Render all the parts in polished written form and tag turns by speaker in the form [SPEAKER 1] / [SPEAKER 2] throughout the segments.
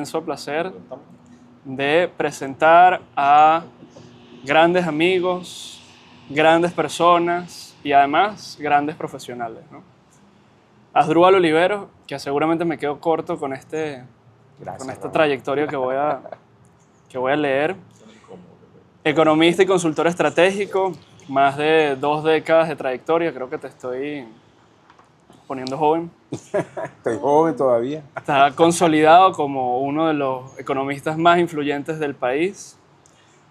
[SPEAKER 1] inmenso placer de presentar a grandes amigos, grandes personas y además grandes profesionales, ¿no? Asdrúbal Olivero, que seguramente me quedo corto con esta trayectoria que voy a leer. Economista y consultor estratégico, más de 2 décadas de trayectoria, creo que te estoy poniendo joven.
[SPEAKER 2] Estoy joven todavía.
[SPEAKER 1] Está consolidado como uno de los economistas más influyentes del país.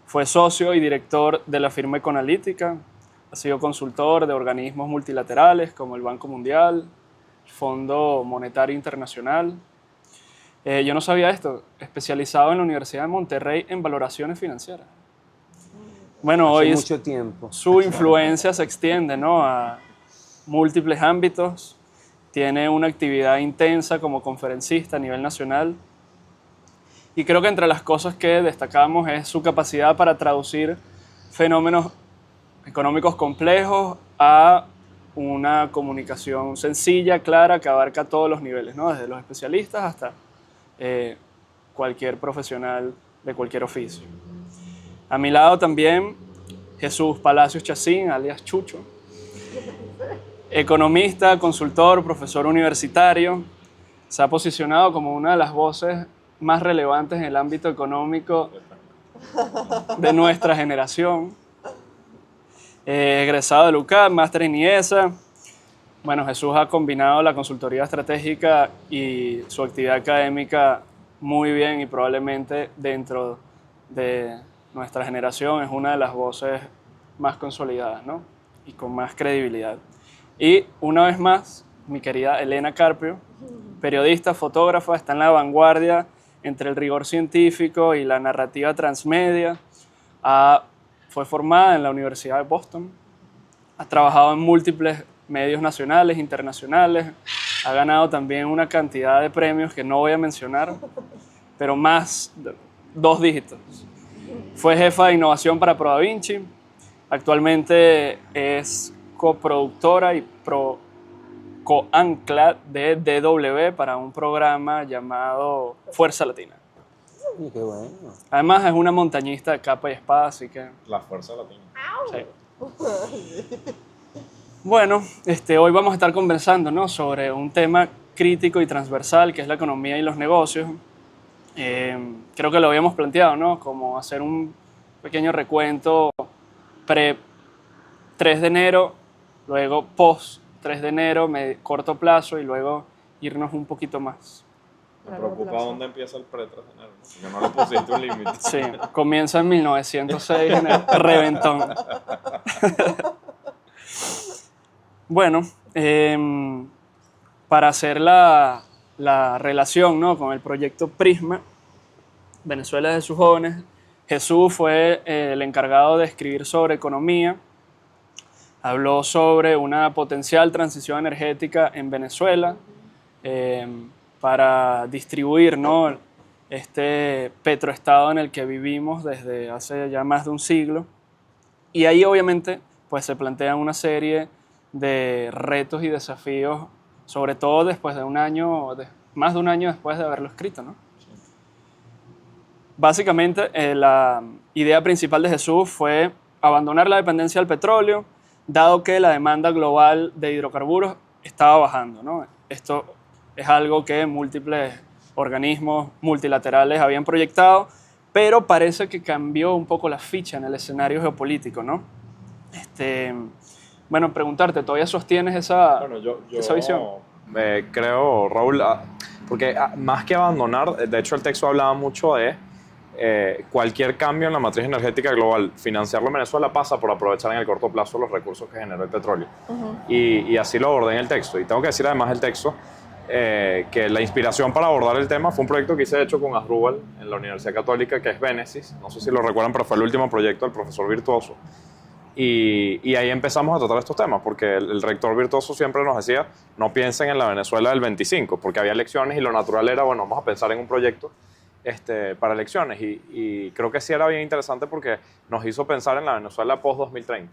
[SPEAKER 1] Fue socio y director de la firma Econalítica. Ha sido consultor de organismos multilaterales como el Banco Mundial, el Fondo Monetario Internacional. Yo no sabía esto, especializado en la Universidad de Monterrey en valoraciones financieras. Bueno,
[SPEAKER 2] Hace
[SPEAKER 1] hoy
[SPEAKER 2] mucho tiempo.
[SPEAKER 1] Su influencia se extiende, ¿no?, a múltiples ámbitos. Tiene una actividad intensa como conferencista a nivel nacional. Y creo que entre las cosas que destacamos es su capacidad para traducir fenómenos económicos complejos a una comunicación sencilla, clara, que abarca todos los niveles, ¿no?, desde los especialistas hasta cualquier profesional de cualquier oficio. A mi lado también Jesús Palacios Chacín, alias Chucho, economista, consultor, profesor universitario. Se ha posicionado como una de las voces más relevantes en el ámbito económico de nuestra generación. Egresado de UCAD, máster en IESA. Bueno, Jesús ha combinado la consultoría estratégica y su actividad académica muy bien y probablemente dentro de nuestra generación es una de las voces más consolidadas, ¿no?, y con más credibilidad. Y una vez más, mi querida Elena Carpio, periodista, fotógrafa, está en la vanguardia entre el rigor científico y la narrativa transmedia. Fue formada en la Universidad de Boston, ha trabajado en múltiples medios nacionales, internacionales, ha ganado también una cantidad de premios que no voy a mencionar, pero más de 2 dígitos. Fue jefa de innovación para ProDaVinci, actualmente es coproductora y coancla de DW para un programa llamado Fuerza Latina.
[SPEAKER 2] Qué bueno.
[SPEAKER 1] Además es una montañista de capa y espada, así que...
[SPEAKER 3] La Fuerza Latina.
[SPEAKER 1] Sí. Bueno, hoy vamos a estar conversando, ¿no?, sobre un tema crítico y transversal que es la economía y los negocios. Creo que lo habíamos planteado, ¿no?, como hacer un pequeño recuento pre-3 de enero, luego post-3 de enero, corto plazo y luego irnos un poquito más.
[SPEAKER 3] Me preocupa dónde empieza el pre-3 de enero, ¿no? Porque no le pusiste un límite.
[SPEAKER 1] Sí, comienza en 1906 en el reventón. Bueno, para hacer la relación, ¿no?, con el proyecto Prisma, Venezuela de sus jóvenes, Jesús fue el encargado de escribir sobre economía. Habló sobre una potencial transición energética en Venezuela para distribuir, ¿no?, este petroestado en el que vivimos desde hace ya más de un siglo. Y ahí obviamente pues, se plantean una serie de retos y desafíos, sobre todo después de más de un año después de haberlo escrito, ¿no? Básicamente, la idea principal de Jesús fue abandonar la dependencia del petróleo, dado que la demanda global de hidrocarburos estaba bajando, ¿no? Esto es algo que múltiples organismos multilaterales habían proyectado, pero parece que cambió un poco la ficha en el escenario geopolítico, ¿no? Bueno, preguntarte, ¿todavía sostienes esa visión?
[SPEAKER 3] Creo, Raúl, porque más que abandonar, de hecho el texto hablaba mucho de cualquier cambio en la matriz energética global, financiarlo en Venezuela pasa por aprovechar en el corto plazo los recursos que generó el petróleo. Y así lo abordé en el texto. Y tengo que decir además el texto que la inspiración para abordar el tema fue un proyecto que hice hecho con Asdrúbal en la Universidad Católica, que es Bénesis. No sé si lo recuerdan, pero fue el último proyecto del profesor Virtuoso. Y ahí empezamos a tratar estos temas, porque el rector Virtuoso siempre nos decía, no piensen en la Venezuela del 25, porque había elecciones y lo natural era, bueno, vamos a pensar en un proyecto para elecciones. Y creo que sí era bien interesante porque nos hizo pensar en la Venezuela post-2030.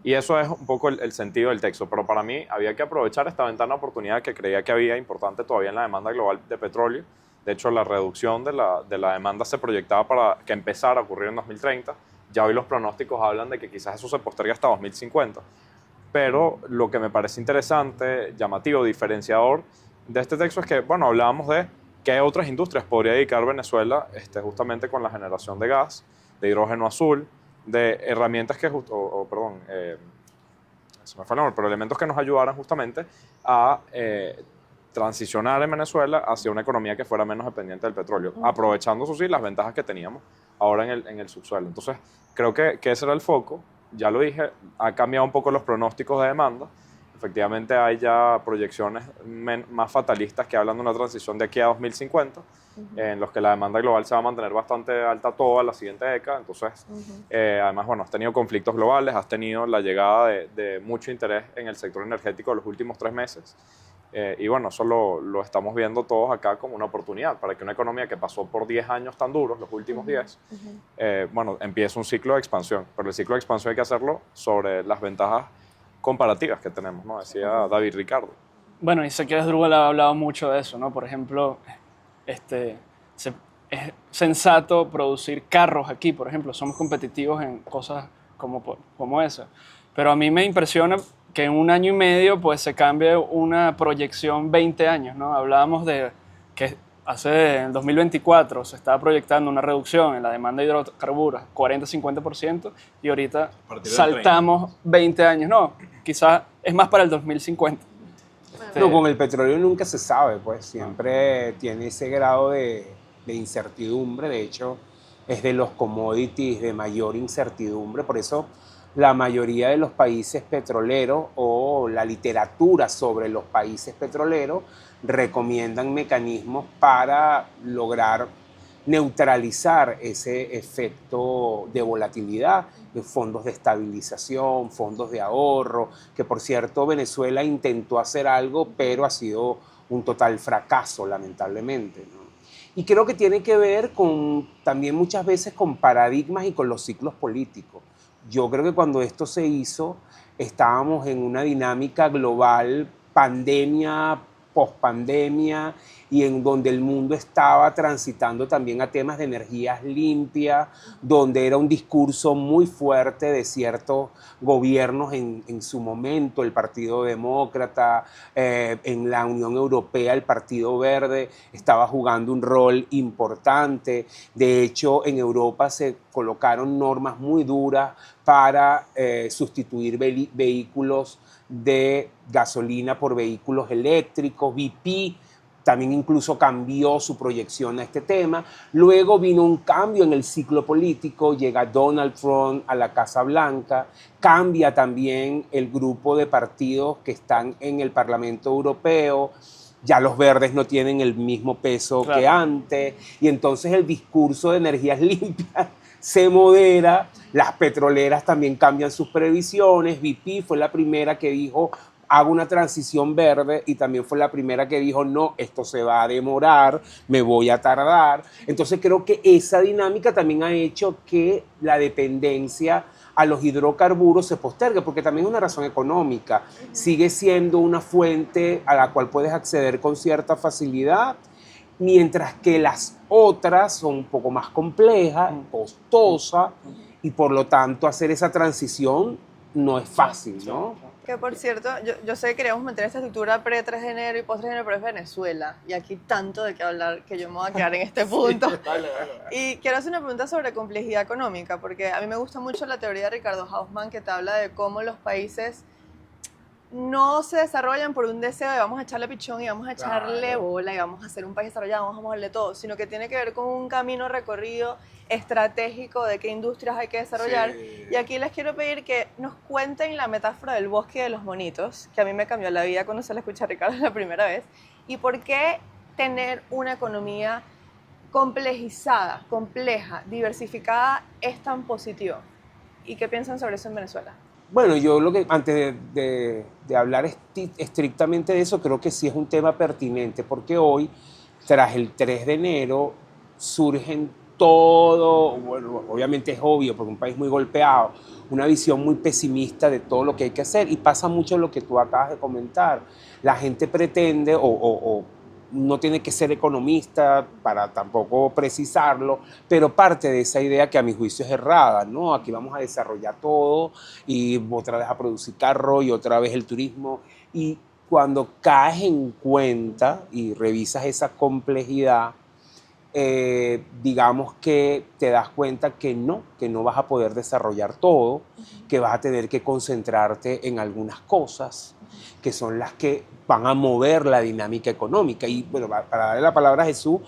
[SPEAKER 3] Y eso es un poco el sentido del texto. Pero para mí había que aprovechar esta ventana de oportunidad que creía que había importante todavía en la demanda global de petróleo De hecho, la reducción de la demanda se proyectaba para que empezara a ocurrir en 2030. Ya hoy los pronósticos hablan de que quizás eso se postergue hasta 2050. Pero lo que me parece interesante, llamativo, diferenciador de este texto es que, bueno, hablábamos de qué otras industrias podría dedicar Venezuela justamente con la generación de gas, de hidrógeno azul, de herramientas que, se me fue el nombre, pero elementos que nos ayudaran justamente a transicionar en Venezuela hacia una economía que fuera menos dependiente del petróleo, aprovechando, eso sí, las ventajas que teníamos ahora en el subsuelo. Entonces, creo que ese era el foco. Ya lo dije, ha cambiado un poco los pronósticos de demanda. Efectivamente, hay ya proyecciones más fatalistas que hablan de una transición de aquí a 2050, en los que la demanda global se va a mantener bastante alta toda la siguiente década. Entonces, además, bueno, has tenido conflictos globales, has tenido la llegada de mucho interés en el sector energético en los últimos 3 meses. Y bueno, eso lo estamos viendo todos acá como una oportunidad para que una economía que pasó por 10 años tan duros, los últimos 10, bueno, empiece un ciclo de expansión. Pero el ciclo de expansión hay que hacerlo sobre las ventajas comparativas que tenemos, ¿no? Decía David Ricardo.
[SPEAKER 1] Bueno, y sé que Asdrúbal ha hablado mucho de eso, ¿no? Por ejemplo, es sensato producir carros aquí, por ejemplo. Somos competitivos en cosas como esa. Pero a mí me impresiona que en 1 año y medio pues, se cambie una proyección 20 años, ¿no? Hablábamos de que en 2024 se estaba proyectando una reducción en la demanda de hidrocarburos, 40-50%, y ahorita saltamos 20 años. No, quizás es más para el 2050.
[SPEAKER 2] Pero con el petróleo nunca se sabe, pues siempre tiene ese grado de incertidumbre. De hecho, es de los commodities de mayor incertidumbre. Por eso la mayoría de los países petroleros o la literatura sobre los países petroleros recomiendan mecanismos para lograr neutralizar ese efecto de volatilidad, fondos de estabilización, fondos de ahorro, que por cierto Venezuela intentó hacer algo, pero ha sido un total fracaso, lamentablemente, ¿no? Y creo que tiene que ver también muchas veces con paradigmas y con los ciclos políticos. Yo creo que cuando esto se hizo, estábamos en una dinámica global, pandemia, pospandemia, y en donde el mundo estaba transitando también a temas de energías limpias, donde era un discurso muy fuerte de ciertos gobiernos en su momento, el Partido Demócrata, en la Unión Europea el Partido Verde estaba jugando un rol importante. De hecho, en Europa se colocaron normas muy duras para sustituir vehículos de gasolina por vehículos eléctricos. BP también incluso cambió su proyección a este tema. Luego vino un cambio en el ciclo político, llega Donald Trump a la Casa Blanca, cambia también el grupo de partidos que están en el Parlamento Europeo, ya los verdes no tienen el mismo peso que antes, y entonces el discurso de energías limpias se modera, las petroleras también cambian sus previsiones. BP fue la primera que dijo hago una transición verde, y también fue la primera que dijo no, esto se va a demorar, me voy a tardar. Entonces creo que esa dinámica también ha hecho que la dependencia a los hidrocarburos se postergue, porque también es una razón económica. Sigue siendo una fuente a la cual puedes acceder con cierta facilidad, mientras que las otras son un poco más complejas, costosas, y por lo tanto hacer esa transición no es fácil, ¿no?
[SPEAKER 4] Que por cierto, yo sé que queríamos mantener esta estructura pre-3 de enero y post-3 de enero, pero es Venezuela, y aquí tanto de qué hablar que yo me voy a quedar en este punto. Y quiero hacer una pregunta sobre complejidad económica, porque a mí me gusta mucho la teoría de Ricardo Hausmann, que te habla de cómo los países no se desarrollan por un deseo de vamos a echarle pichón y vamos a echarle bola y vamos a hacer un país desarrollado, vamos a moverle todo, sino que tiene que ver con un camino recorrido estratégico de qué industrias hay que desarrollar. Sí. Y aquí les quiero pedir que nos cuenten la metáfora del bosque de los monitos, que a mí me cambió la vida cuando se la escuché a Ricardo la primera vez, y por qué tener una economía complejizada, compleja, diversificada es tan positivo. ¿Y qué piensan sobre eso en Venezuela?
[SPEAKER 2] Bueno, yo lo que antes de hablar estrictamente de eso, creo que sí es un tema pertinente, porque hoy, tras el 3 de enero, surgen todo, bueno, obviamente es obvio, porque un país muy golpeado, una visión muy pesimista de todo lo que hay que hacer, y pasa mucho lo que tú acabas de comentar. La gente pretende o no tiene que ser economista para tampoco precisarlo, pero parte de esa idea que a mi juicio es errada, ¿no? Aquí vamos a desarrollar todo y otra vez a producir carro y otra vez el turismo. Y cuando caes en cuenta y revisas esa complejidad, digamos que te das cuenta que no vas a poder desarrollar todo, que vas a tener que concentrarte en algunas cosas que son las que van a mover la dinámica económica. Y bueno, para darle la palabra a Jesús,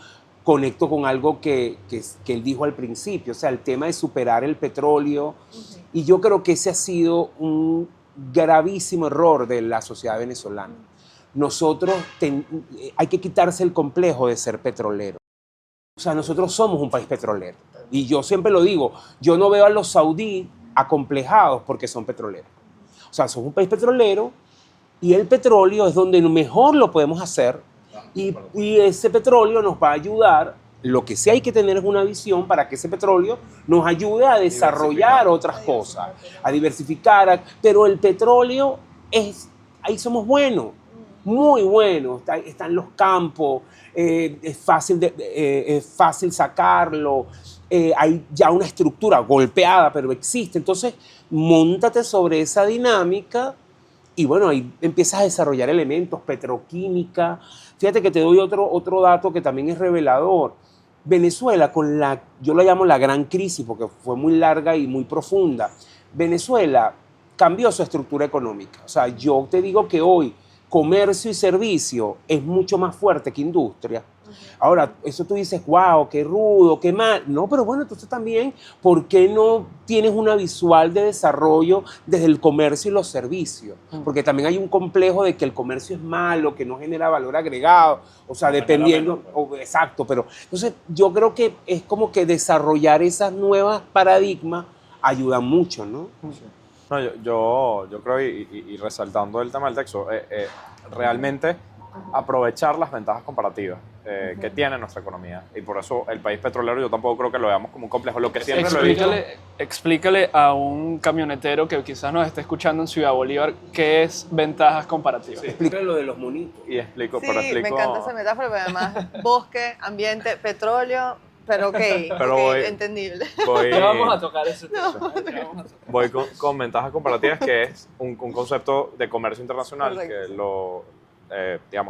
[SPEAKER 2] conecto con algo que él dijo al principio, o sea, el tema de superar el petróleo. Y yo creo que ese ha sido un gravísimo error de la sociedad venezolana. Nosotros hay que quitarse el complejo de ser petrolero. O sea, nosotros somos un país petrolero. Y yo siempre lo digo, yo no veo a los saudíes acomplejados porque son petroleros. O sea, somos un país petrolero y el petróleo es donde mejor lo podemos hacer y ese petróleo nos va a ayudar. Lo que sí hay que tener es una visión para que ese petróleo nos ayude a desarrollar otras cosas, a diversificar. Pero el petróleo, ahí somos buenos, muy buenos. Están los campos, es fácil sacarlo. Hay ya una estructura golpeada, pero existe. Entonces, móntate sobre esa dinámica y bueno, ahí empiezas a desarrollar elementos, petroquímica. Fíjate que te doy otro dato que también es revelador. Venezuela, yo la llamo la gran crisis porque fue muy larga y muy profunda. Venezuela cambió su estructura económica. O sea, yo te digo que hoy comercio y servicio es mucho más fuerte que industria. Ahora, eso tú dices, wow, qué rudo, qué mal. No, pero bueno, entonces también, ¿por qué no tienes una visual de desarrollo desde el comercio y los servicios? Porque también hay un complejo de que el comercio es malo, que no genera valor agregado, o sea, dependiendo, exacto, pero entonces yo creo que es como que desarrollar esas nuevas paradigmas ayuda mucho, ¿no?
[SPEAKER 3] No, yo creo, y resaltando el tema del texto, realmente aprovechar las ventajas comparativas que tiene nuestra economía. Y por eso el país petrolero yo tampoco creo que lo veamos como un complejo. Lo que siempre lo he visto...
[SPEAKER 1] Explícale a un camionetero que quizás nos esté escuchando en Ciudad Bolívar qué es ventajas comparativas.
[SPEAKER 2] Sí. Explícale lo de los monitos.
[SPEAKER 3] Y explico,
[SPEAKER 4] Sí, me encanta esa metáfora, pero además bosque, ambiente, petróleo, pero okay, entendible.
[SPEAKER 1] Ya vamos a tocar ese tema.
[SPEAKER 3] Voy con ventajas comparativas, que es un concepto de comercio internacional. Correcto. Que lo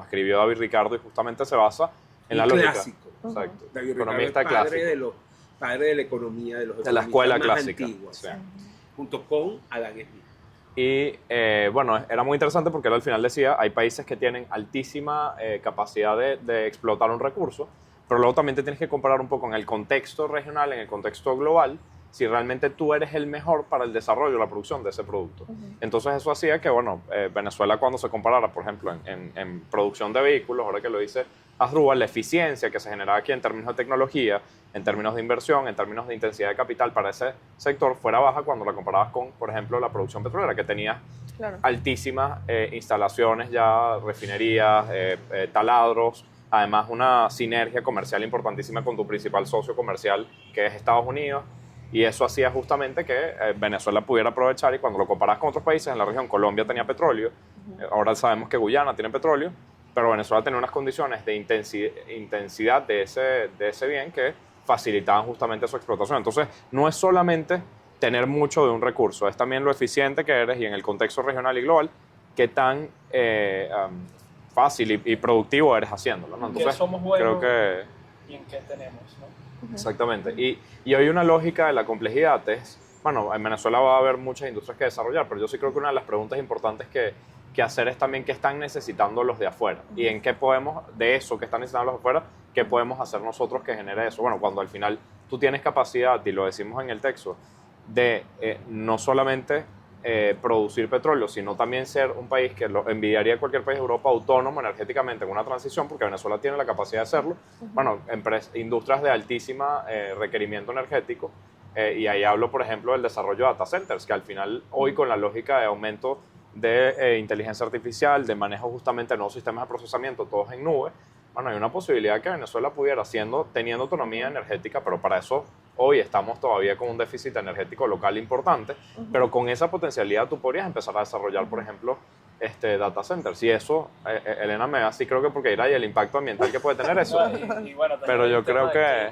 [SPEAKER 3] escribió David Ricardo y justamente se basa en la lógica.
[SPEAKER 2] Clásico.
[SPEAKER 3] Exacto.
[SPEAKER 2] David economista Ricardo, clásico. Padre de la economía, de
[SPEAKER 3] la escuela clásica.
[SPEAKER 2] Antiguas, sí. Junto con Adam Smith.
[SPEAKER 3] Y bueno, era muy interesante porque él al final decía, hay países que tienen altísima capacidad de explotar un recurso, pero luego también te tienes que comparar un poco en el contexto regional, en el contexto global, si realmente tú eres el mejor para el desarrollo, la producción de ese producto. Entonces eso hacía que, bueno, Venezuela cuando se comparara, por ejemplo, en producción de vehículos, ahora que lo dice Asdrúbal, la eficiencia que se generaba aquí en términos de tecnología, en términos de inversión, en términos de intensidad de capital para ese sector, fuera baja cuando la comparabas con, por ejemplo, la producción petrolera, que tenía altísimas instalaciones ya, refinerías, taladros, además una sinergia comercial importantísima con tu principal socio comercial, que es Estados Unidos. Y eso hacía justamente que Venezuela pudiera aprovechar, y cuando lo comparas con otros países en la región, Colombia tenía petróleo, ahora sabemos que Guyana tiene petróleo, pero Venezuela tenía unas condiciones de intensidad de ese bien que facilitaban justamente su explotación. Entonces, no es solamente tener mucho de un recurso, es también lo eficiente que eres y en el contexto regional y global, qué tan fácil y productivo eres haciéndolo, ¿no? Entonces,
[SPEAKER 1] ¿qué somos buenos
[SPEAKER 3] creo que...
[SPEAKER 1] y en qué tenemos, ¿no?
[SPEAKER 3] Exactamente. Y hoy una lógica de la complejidad es, bueno, en Venezuela va a haber muchas industrias que desarrollar, pero yo sí creo que una de las preguntas importantes que hacer es también qué están necesitando los de afuera y en qué podemos, de eso que están necesitando los de afuera, qué podemos hacer nosotros que genere eso. Bueno, cuando al final tú tienes capacidad, y lo decimos en el texto, de no solamente producir petróleo, sino también ser un país que lo envidiaría cualquier país de Europa autónomo energéticamente en una transición, porque Venezuela tiene la capacidad de hacerlo. Bueno, industrias de altísima requerimiento energético, y ahí hablo, por ejemplo, del desarrollo de data centers, que al final hoy con la lógica de aumento de inteligencia artificial, de manejo justamente de nuevos sistemas de procesamiento, todos en nube, bueno, hay una posibilidad que Venezuela pudiera, teniendo autonomía energética, pero para eso hoy estamos todavía con un déficit energético local importante, pero con esa potencialidad tú podrías empezar a desarrollar, por ejemplo, data centers. Y eso, Elena me da, sí creo que porque irá y el impacto ambiental que puede tener eso.
[SPEAKER 1] Y bueno,
[SPEAKER 3] Pero yo creo que...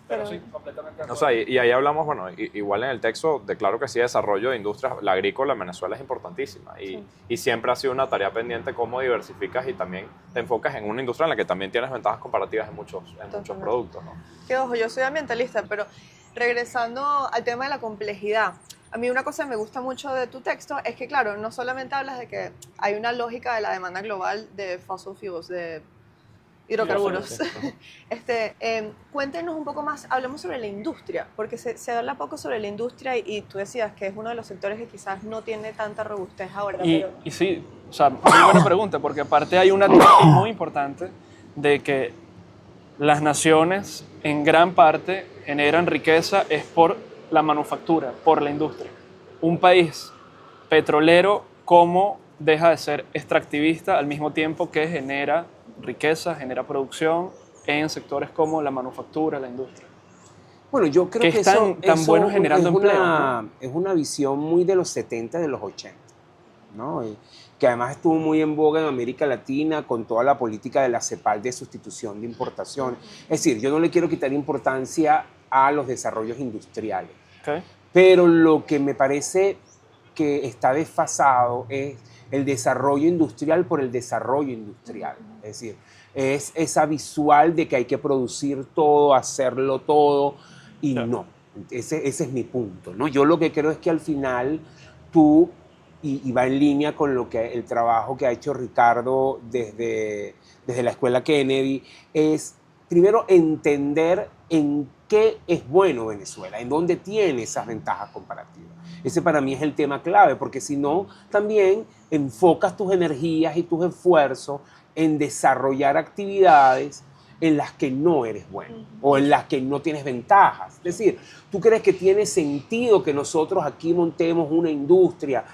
[SPEAKER 1] Pero sí, completamente.
[SPEAKER 3] O sea, y ahí hablamos, bueno, igual en el texto, de claro que sí, desarrollo de industrias, la agrícola en Venezuela es importantísima y siempre ha sido una tarea pendiente cómo diversificas y también te enfocas en una industria en la que también tienes ventajas comparativas en muchos productos, ¿no?
[SPEAKER 4] Que ojo, yo soy ambientalista, pero regresando al tema de la complejidad, a mí una cosa que me gusta mucho de tu texto es que, claro, no solamente hablas de que hay una lógica de la demanda global de fossil fuels, de hidrocarburos. Cuéntenos un poco más, hablemos sobre la industria, porque se habla poco sobre la industria y tú decías que es uno de los sectores que quizás no tiene tanta robustez ahora.
[SPEAKER 1] Y sí, o sea, muy buena pregunta, porque aparte hay una tesis muy importante de que las naciones en gran parte generan riqueza es por la manufactura, por la industria. Un país petrolero, ¿cómo deja de ser extractivista al mismo tiempo que genera riqueza, genera producción en sectores como la manufactura, la industria?
[SPEAKER 2] Bueno, yo creo que
[SPEAKER 1] tan bueno generando empleo, ¿no?
[SPEAKER 2] Es una visión muy de los 70, de los 80, ¿no? Que además estuvo muy en boga en América Latina con toda la política de la CEPAL de sustitución de importación. Es decir, yo no le quiero quitar importancia a los desarrollos industriales,
[SPEAKER 1] Okay.
[SPEAKER 2] pero lo que me parece que está desfasado es el desarrollo industrial por el desarrollo industrial. Es decir, es esa visual de que hay que producir todo, hacerlo todo, y
[SPEAKER 1] Claro.
[SPEAKER 2] no. Ese es mi punto, ¿no? Yo lo que creo es que al final tú, y va en línea con el trabajo que ha hecho Ricardo desde la Escuela Kennedy, es primero entender en qué es bueno Venezuela, en dónde tiene esas ventajas comparativas. Ese para mí es el tema clave, porque si no, también enfocas tus energías y tus esfuerzos en desarrollar actividades en las que no eres bueno o en las que no tienes ventajas. Es decir, ¿tú crees que tiene sentido que nosotros aquí montemos una industria?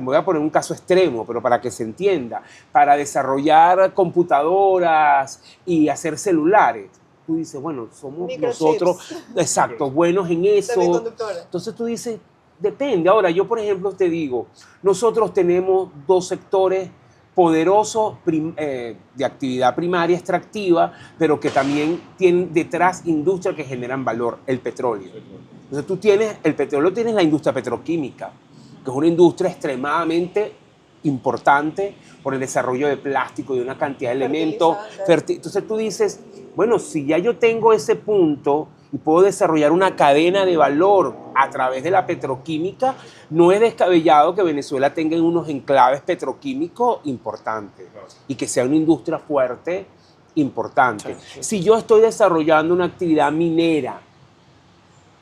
[SPEAKER 2] Voy a poner un caso extremo, pero para que se entienda, para desarrollar computadoras y hacer celulares. Tú dices, bueno, somos nosotros, exacto, buenos en eso. Entonces tú dices, depende. Ahora, yo por ejemplo te digo, nosotros tenemos dos sectores poderosos de actividad primaria extractiva, pero que también tienen detrás industrias que generan valor, el petróleo. Entonces tú tienes, el petróleo, tienes la industria petroquímica, que es una industria extremadamente importante por el desarrollo de plástico y de una cantidad de elementos. Entonces tú dices, bueno, si ya yo tengo ese punto y puedo desarrollar una cadena de valor a través de la petroquímica, no es descabellado que Venezuela tenga unos enclaves petroquímicos importantes y que sea una industria fuerte, importante. Si yo estoy desarrollando una actividad minera,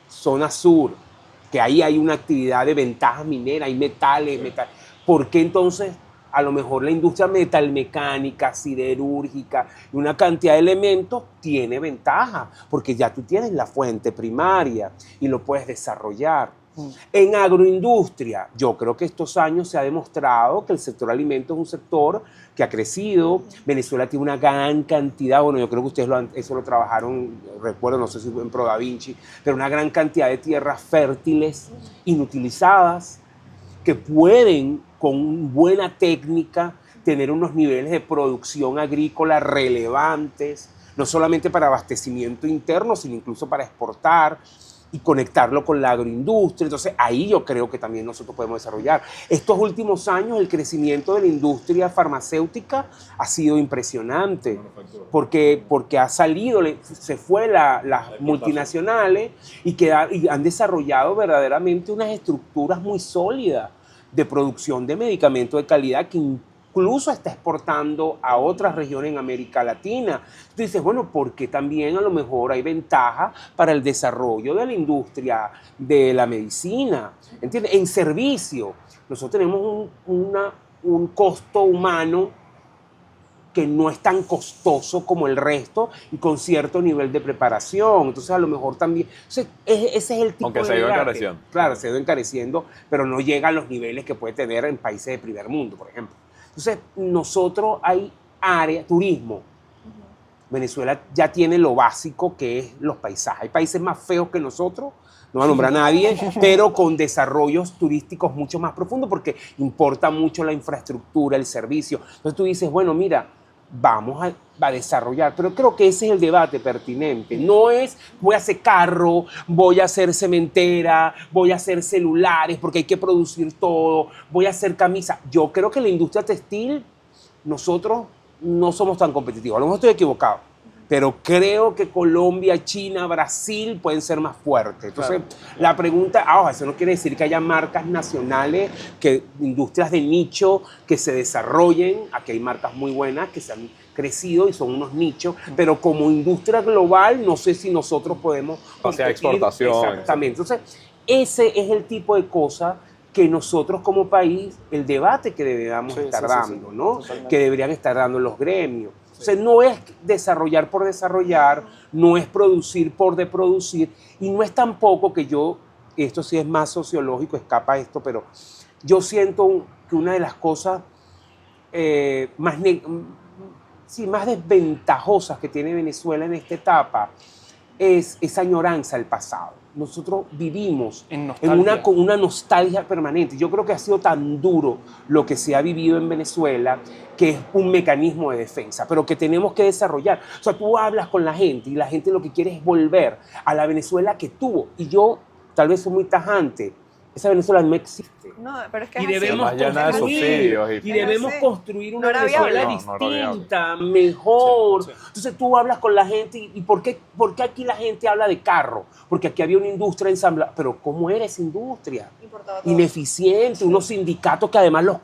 [SPEAKER 2] zona sur, que ahí hay una actividad de ventaja minera, hay metales, ¿por qué entonces a lo mejor la industria metalmecánica, siderúrgica y una cantidad de elementos tiene ventaja? Porque ya tú tienes la fuente primaria y lo puedes desarrollar. En agroindustria, yo creo que estos años se ha demostrado que el sector alimentos es un sector que ha crecido. Venezuela tiene una gran cantidad, bueno, yo creo que ustedes eso lo trabajaron, recuerdo, no sé si en Pro Da Vinci, pero una gran cantidad de tierras fértiles, inutilizadas, que pueden, con buena técnica, tener unos niveles de producción agrícola relevantes, no solamente para abastecimiento interno, sino incluso para exportar y conectarlo con la agroindustria. Entonces ahí yo creo que también nosotros podemos desarrollar. Estos últimos años el crecimiento de la industria farmacéutica ha sido impresionante, porque ha salido, se fue las multinacionales y han desarrollado verdaderamente unas estructuras muy sólidas de producción de medicamentos de calidad que incluso está exportando a otras regiones en América Latina. Tú dices, bueno, porque también a lo mejor hay ventaja para el desarrollo de la industria de la medicina, ¿entiendes? En servicio, nosotros tenemos un costo humano que no es tan costoso como el resto y con cierto nivel de preparación. Entonces, a lo mejor también... Ese es el tipo
[SPEAKER 3] Aunque
[SPEAKER 2] de
[SPEAKER 3] se ha ido
[SPEAKER 2] debate.
[SPEAKER 3] encareciendo.
[SPEAKER 2] Claro, se ha ido encareciendo, pero no llega a los niveles que puede tener en países de primer mundo, por ejemplo. Entonces, nosotros hay área, turismo. Venezuela ya tiene lo básico que es los paisajes. Hay países más feos que nosotros, no va a nombrar a nadie, pero con desarrollos turísticos mucho más profundos porque importa mucho la infraestructura, el servicio. Entonces tú dices, bueno, mira, vamos a desarrollar, pero creo que ese es el debate pertinente. No es voy a hacer carro, voy a hacer cementera, voy a hacer celulares porque hay que producir todo, voy a hacer camisa. Yo creo que la industria textil, nosotros no somos tan competitivos. A lo mejor estoy equivocado, pero creo que Colombia, China, Brasil pueden ser más fuertes. Entonces, la pregunta, eso no quiere decir que haya marcas nacionales, que industrias de nicho que se desarrollen. Aquí hay marcas muy buenas que se han crecido y son unos nichos, pero como industria global, no sé si nosotros podemos
[SPEAKER 3] hacia exportación.
[SPEAKER 2] Exactamente. Entonces, ese es el tipo de cosas que nosotros como país, el debate que deberíamos estar dando, ¿no? Totalmente. Que deberían estar dando los gremios. O sea, no es desarrollar por desarrollar, no es producir por de producir, y no es tampoco que esto sí es más sociológico, escapa esto, pero yo siento que una de las cosas más desventajosas que tiene Venezuela en esta etapa es esa añoranza al pasado. Nosotros vivimos con una nostalgia permanente. Yo creo que ha sido tan duro lo que se ha vivido en Venezuela que es un mecanismo de defensa, pero que tenemos que desarrollar. O sea, tú hablas con la gente y la gente lo que quiere es volver a la Venezuela que tuvo. Y yo tal vez soy muy tajante. Esa Venezuela no existe.
[SPEAKER 4] No, pero es que
[SPEAKER 2] y debemos construir una Venezuela distinta, mejor. Sí. Entonces tú hablas con la gente y ¿por qué aquí la gente habla de carro? Porque aquí había una industria ensamblada. Pero ¿cómo era esa industria? Ineficiente, unos sindicatos que además los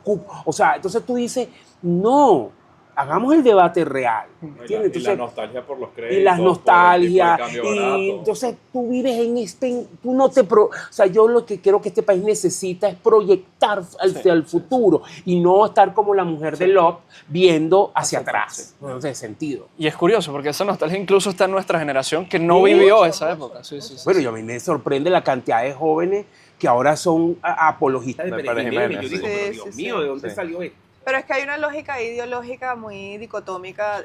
[SPEAKER 2] o sea, entonces tú dices, no, hagamos el debate real.
[SPEAKER 3] Y la nostalgia por los créditos.
[SPEAKER 2] Y las nostalgias. Y entonces tú vives en tú no te... o sea, yo lo que creo que este país necesita es proyectar hacia el futuro y no estar como la mujer de Lot viendo hacia atrás. No tiene sentido.
[SPEAKER 1] Y es curioso porque esa nostalgia incluso está en nuestra generación que no vivió esa época.
[SPEAKER 2] Bueno, a mí me sorprende la cantidad de jóvenes que ahora son apologistas de Pérez Jiménez. Yo digo, pero Dios mío, ¿de dónde salió esto?
[SPEAKER 4] Pero es que hay una lógica ideológica muy dicotómica,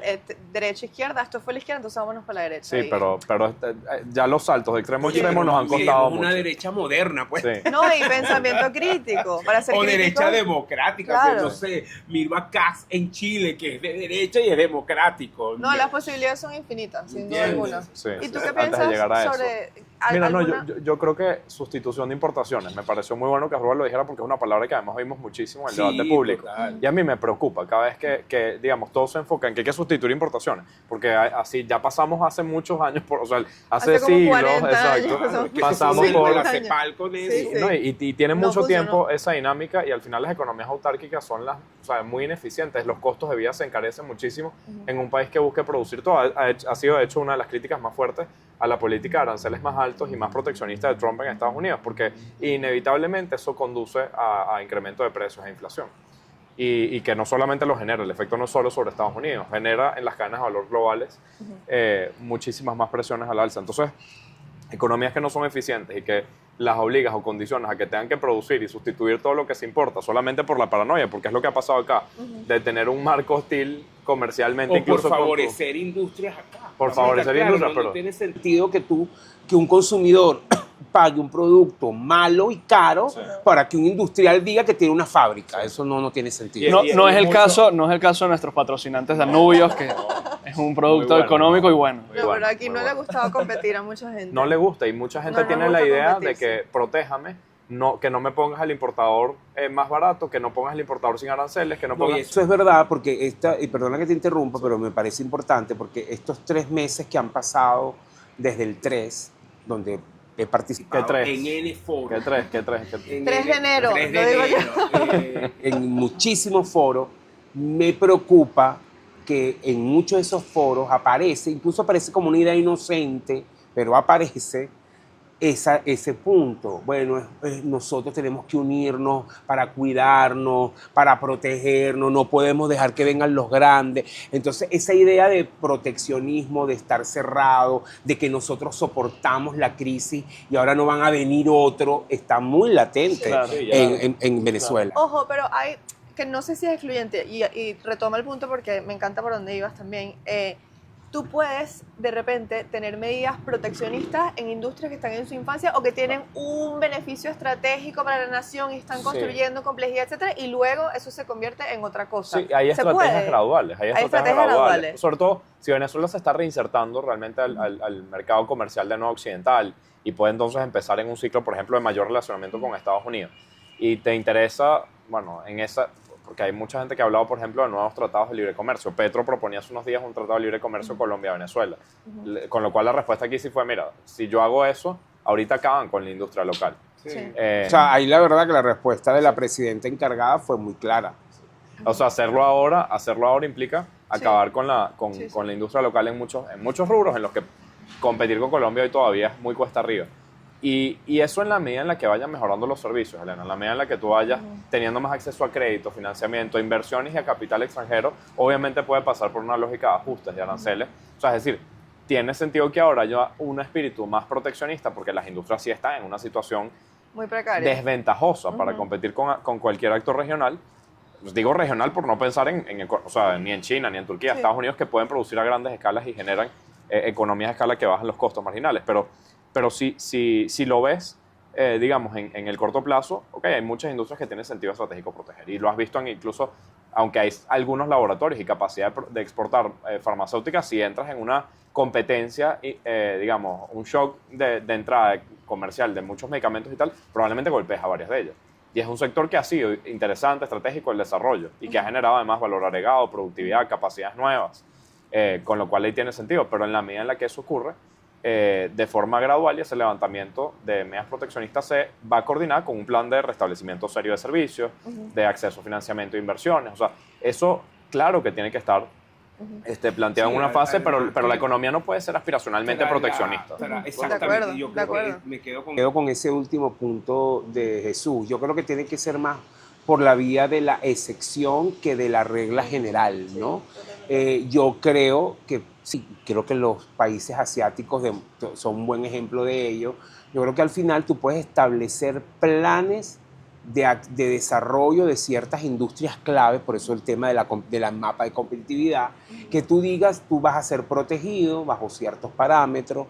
[SPEAKER 4] derecha-izquierda, esto fue la izquierda, entonces vámonos para la derecha.
[SPEAKER 3] Sí, pero ya los saltos de extremo a extremo nos han costado mucho.
[SPEAKER 2] Una derecha moderna, pues.
[SPEAKER 3] Sí.
[SPEAKER 4] No, y pensamiento crítico. Para ser
[SPEAKER 2] o
[SPEAKER 4] crítico,
[SPEAKER 2] derecha democrática, claro. Que no sé, miro a Kass en Chile, que es de derecha y es democrático.
[SPEAKER 4] No, las posibilidades son infinitas, sin duda alguna.
[SPEAKER 3] Sí,
[SPEAKER 4] ¿Y tú qué piensas sobre...?
[SPEAKER 3] Mira, yo creo que sustitución de importaciones, me pareció muy bueno que Arrua lo dijera porque es una palabra que además oímos muchísimo en el debate público. Total. Y a mí me preocupa cada vez que digamos, todo se enfoca en que hay que sustituir importaciones, porque así ya pasamos hace muchos años, o sea, hace siglos, exacto, pasamos por
[SPEAKER 2] la CEPAL con eso.
[SPEAKER 3] Sí. No, y tiene mucho tiempo esa dinámica y al final las economías autárquicas son muy ineficientes, los costos de vida se encarecen muchísimo en un país que busque producir todo. Ha sido de hecho una de las críticas más fuertes a la política de aranceles más altos y más proteccionistas de Trump en Estados Unidos, porque inevitablemente eso conduce a incremento de precios e inflación. Y que no solamente lo genera, el efecto no es solo sobre Estados Unidos, genera en las cadenas de valor globales muchísimas más presiones al alza. Entonces, economías que no son eficientes y que las obligas o condicionas a que tengan que producir y sustituir todo lo que se importa solamente por la paranoia, porque es lo que ha pasado acá, de tener un marco hostil comercialmente.
[SPEAKER 2] O
[SPEAKER 3] incluso
[SPEAKER 2] por favorecer industrias acá.
[SPEAKER 3] Por favorecer industrias, pero...
[SPEAKER 2] No tiene sentido que un consumidor pague un producto malo y caro para que un industrial diga que tiene una fábrica. Eso no tiene sentido.
[SPEAKER 1] No es el caso de nuestros patrocinantes Danubios, que es un producto económico y bueno.
[SPEAKER 4] No, pero aquí no le ha gustado competir a mucha gente.
[SPEAKER 3] No le gusta y mucha gente tiene la idea de que protéjame, que no me pongas al importador más barato, que no pongas al importador sin aranceles, que no pongas...
[SPEAKER 2] Eso es verdad, porque y perdona que te interrumpa, pero me parece importante, porque estos 3 meses que han pasado desde el 3, donde he participado en N foros.
[SPEAKER 3] ¿Qué 3?
[SPEAKER 4] 3 de enero, lo digo yo.
[SPEAKER 2] En muchísimos foros, me preocupa que en muchos de esos foros incluso aparece como una idea inocente, pero aparece ese punto. Bueno, nosotros tenemos que unirnos para cuidarnos, para protegernos, no podemos dejar que vengan los grandes. Entonces, esa idea de proteccionismo, de estar cerrado, de que nosotros soportamos la crisis y ahora no van a venir otro, está muy latente en Venezuela.
[SPEAKER 4] Ojo, pero hay, que no sé si es excluyente, y retoma el punto porque me encanta por donde ibas también, tú puedes de repente tener medidas proteccionistas en industrias que están en su infancia o que tienen un beneficio estratégico para la nación y están construyendo complejidad, etcétera, y luego eso se convierte en otra cosa.
[SPEAKER 3] Sí, hay estrategias graduales. Hay estrategias graduales. Sobre todo, si Venezuela se está reinsertando realmente al mercado comercial de no occidental y puede entonces empezar en un ciclo, por ejemplo, de mayor relacionamiento con Estados Unidos, y te interesa, bueno, en esa... Porque hay mucha gente que ha hablado, por ejemplo, de nuevos tratados de libre comercio. Petro proponía hace unos días un tratado de libre comercio Colombia-Venezuela. Con lo cual la respuesta aquí sí fue, mira, si yo hago eso, ahorita acaban con la industria local.
[SPEAKER 2] Sí. O sea, ahí la verdad que la respuesta de la presidenta encargada fue muy clara.
[SPEAKER 3] O sea, hacerlo ahora implica acabar con la industria local en muchos rubros en los que competir con Colombia hoy todavía es muy cuesta arriba. Y eso en la medida en la que vayan mejorando los servicios, Elena, en la medida en la que tú vayas teniendo más acceso a crédito, financiamiento, inversiones y a capital extranjero, obviamente puede pasar por una lógica de ajustes y aranceles. O sea, es decir, tiene sentido que ahora haya un espíritu más proteccionista porque las industrias sí están en una situación
[SPEAKER 4] muy precaria,
[SPEAKER 3] desventajosa para competir con cualquier actor regional. Digo regional por no pensar o sea, ni en China ni en Turquía, Estados Unidos, que pueden producir a grandes escalas y generan economías de escala que bajan los costos marginales. Pero si lo ves, digamos, en el corto plazo, hay muchas industrias que tienen sentido estratégico proteger. Y lo has visto incluso, aunque hay algunos laboratorios y capacidad de exportar farmacéuticas, si entras en una competencia, digamos, un shock de entrada comercial de muchos medicamentos y tal, probablemente golpees a varias de ellas. Y es un sector que ha sido interesante, estratégico el desarrollo y que ha generado además valor agregado, productividad, capacidades nuevas, con lo cual ahí tiene sentido. Pero en la medida en la que eso ocurre, de forma gradual, y ese levantamiento de medidas proteccionistas se va a coordinar con un plan de restablecimiento serio de servicios, de acceso a financiamiento e inversiones. O sea, eso claro que tiene que estar planteado en una fase, pero la economía no puede ser aspiracionalmente proteccionista.
[SPEAKER 2] Exactamente. Yo creo que me quedo con ese último punto de Jesús. Yo creo que tiene que ser más por la vía de la excepción que de la regla general, ¿no? Yo creo que sí, creo que los países asiáticos son un buen ejemplo de ello. Yo creo que al final tú puedes establecer planes de desarrollo de ciertas industrias clave, por eso el tema de la mapa de competitividad, que tú digas, tú vas a ser protegido bajo ciertos parámetros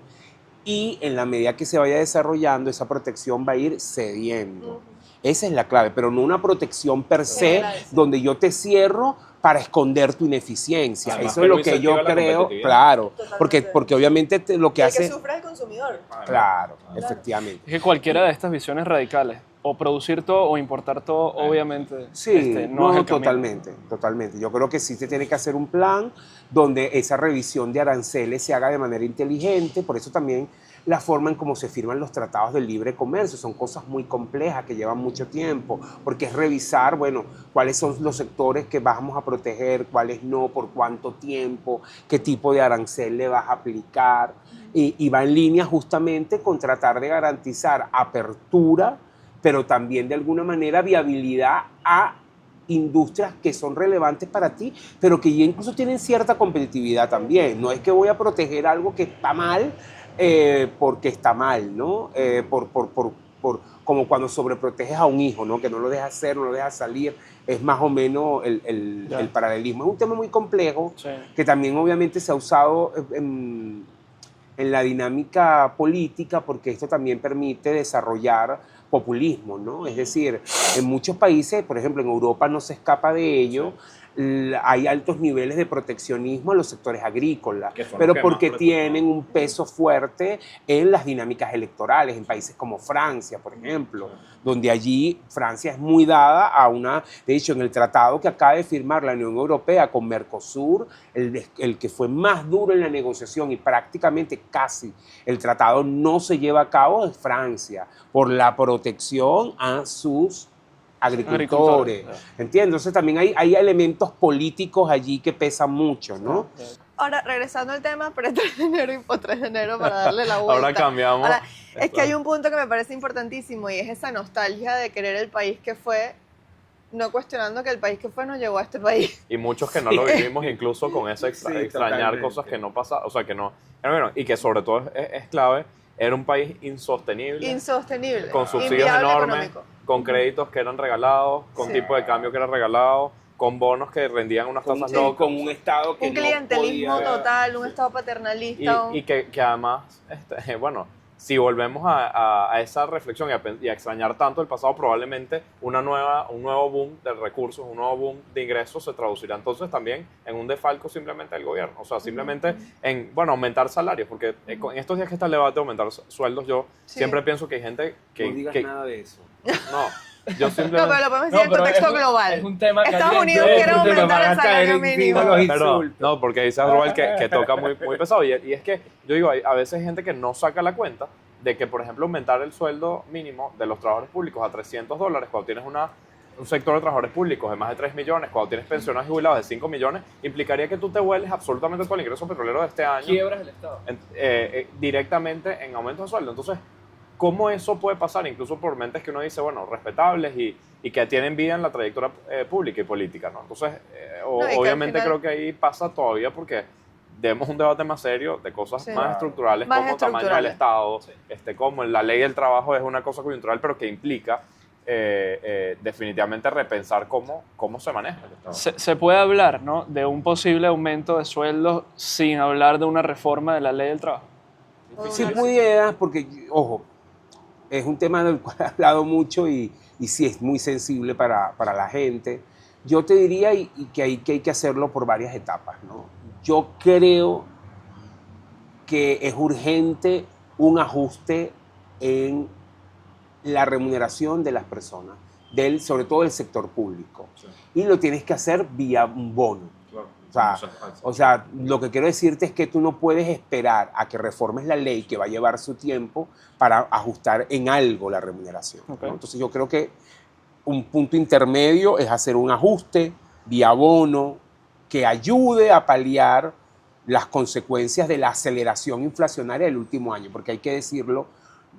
[SPEAKER 2] y en la medida que se vaya desarrollando, esa protección va a ir cediendo. Esa es la clave, pero no una protección per se, donde yo te cierro para esconder tu ineficiencia. Además, eso es lo que yo creo, claro, porque obviamente lo que hace...
[SPEAKER 4] que sufre el consumidor.
[SPEAKER 2] Claro, efectivamente.
[SPEAKER 1] Es que cualquiera de estas visiones radicales, o producir todo o importar todo, obviamente
[SPEAKER 2] sí,
[SPEAKER 1] no es el
[SPEAKER 2] totalmente. Yo creo que sí se tiene que hacer un plan donde esa revisión de aranceles se haga de manera inteligente, por eso también la forma en cómo se firman los tratados de libre comercio. Son cosas muy complejas que llevan mucho tiempo, porque es revisar, bueno, cuáles son los sectores que vamos a proteger, cuáles no, por cuánto tiempo, qué tipo de arancel le vas a aplicar, y va en línea justamente con tratar de garantizar apertura, pero también de alguna manera viabilidad a industrias que son relevantes para ti, pero que ya incluso tienen cierta competitividad también. No es que voy a proteger algo que está mal, porque está mal, ¿no? Como cuando sobreproteges a un hijo, ¿no? Que no lo dejas hacer, no lo dejas salir. Es más o menos el paralelismo. Es un tema muy complejo, que también obviamente se ha usado en la dinámica política, porque esto también permite desarrollar populismo, ¿no? Es decir, en muchos países, por ejemplo en Europa no se escapa de ello, hay altos niveles de proteccionismo en los sectores agrícolas, pero porque tienen un peso fuerte en las dinámicas electorales, en países como Francia, por ejemplo, donde allí Francia es muy dada a de hecho, en el tratado que acaba de firmar la Unión Europea con Mercosur, el que fue más duro en la negociación y prácticamente casi el tratado no se lleva a cabo es Francia, por la protección a sus agricultores. ¿Entiendes? Entonces también hay elementos políticos allí que pesan mucho, ¿no?
[SPEAKER 4] Ahora, regresando al tema pre-3 de enero y post-3 de enero para darle la vuelta.
[SPEAKER 3] Ahora cambiamos.
[SPEAKER 4] Ahora, es que hay un punto que me parece importantísimo y es esa nostalgia de querer el país que fue, no cuestionando que el país que fue nos llevó a este país.
[SPEAKER 3] Y muchos que no lo vivimos incluso con ese extrañar totalmente. Cosas que no pasaban, o sea, que no... Bueno, y que sobre todo es clave, era un país insostenible.
[SPEAKER 4] Insostenible.
[SPEAKER 3] Con subsidios enormes, con créditos que eran regalados, con tipo de cambio que era regalado, con bonos que rendían unas tasas
[SPEAKER 2] Sí,
[SPEAKER 3] locas.
[SPEAKER 2] con un Estado que
[SPEAKER 4] Un
[SPEAKER 2] no
[SPEAKER 4] clientelismo
[SPEAKER 2] podía-
[SPEAKER 4] total, un Estado paternalista.
[SPEAKER 3] Y que además, bueno, si volvemos a esa reflexión y a extrañar tanto el pasado, probablemente un nuevo boom de recursos, un nuevo boom de ingresos se traducirá entonces también en un defalco simplemente del gobierno. O sea, simplemente en, bueno, aumentar salarios, porque en estos días que está el debate de aumentar sueldos, yo
[SPEAKER 4] Sí.
[SPEAKER 3] siempre pienso que hay gente que...
[SPEAKER 2] No digas
[SPEAKER 3] que-
[SPEAKER 2] nada de eso.
[SPEAKER 3] no, yo
[SPEAKER 4] No,
[SPEAKER 3] simplemente...
[SPEAKER 4] pero lo podemos decir en contexto global.
[SPEAKER 1] Es un tema
[SPEAKER 4] Estados
[SPEAKER 1] caliente.
[SPEAKER 4] Unidos quiere aumentar el salario mínimo.
[SPEAKER 3] Pero, no, porque dice Rubal que toca muy pesado. Y es que, yo digo, a veces hay gente que no saca la cuenta de que, por ejemplo, aumentar el sueldo mínimo de los trabajadores públicos a $300 cuando tienes un sector de trabajadores públicos de más de 3 millones, cuando tienes pensionados y jubilados de 5 millones, implicaría que tú te vueles absolutamente todo el ingreso petrolero de este año
[SPEAKER 1] Quiebras el Estado.
[SPEAKER 3] directamente en aumentos de sueldo. Entonces, ¿cómo eso puede pasar? Incluso por mentes que uno dice, bueno, respetables y que tienen vida en la trayectoria pública y política, ¿no? Entonces,
[SPEAKER 4] No, y que al
[SPEAKER 3] obviamente
[SPEAKER 4] final-
[SPEAKER 3] creo que ahí pasa todavía porque demos un debate más serio de cosas
[SPEAKER 4] Sí.
[SPEAKER 3] más estructurales
[SPEAKER 4] Más
[SPEAKER 3] como tamaño del
[SPEAKER 4] estructurales.
[SPEAKER 3] Estado, como la ley del trabajo es una cosa coyuntural, pero que implica definitivamente repensar cómo se maneja el Estado.
[SPEAKER 1] Se puede hablar, ¿no?, de un posible aumento de sueldos sin hablar de una reforma de la ley del trabajo.
[SPEAKER 2] Si pudieras, porque, ojo, es un tema del cual he hablado mucho y sí es muy sensible para la gente. Yo te diría que hay que hacerlo por varias etapas, ¿no? Yo creo que es urgente un ajuste en la remuneración de las personas, sobre todo del sector público.
[SPEAKER 3] Sí.
[SPEAKER 2] Y lo tienes que hacer vía un bono.
[SPEAKER 3] Claro.
[SPEAKER 2] O sea, lo que quiero decirte es que tú no puedes esperar a que reformes la ley, que va a llevar su tiempo, para ajustar en algo la remuneración, ¿no?
[SPEAKER 1] Okay.
[SPEAKER 2] Entonces yo creo que un punto intermedio es hacer un ajuste vía bono que ayude a paliar las consecuencias de la aceleración inflacionaria del último año, porque hay que decirlo,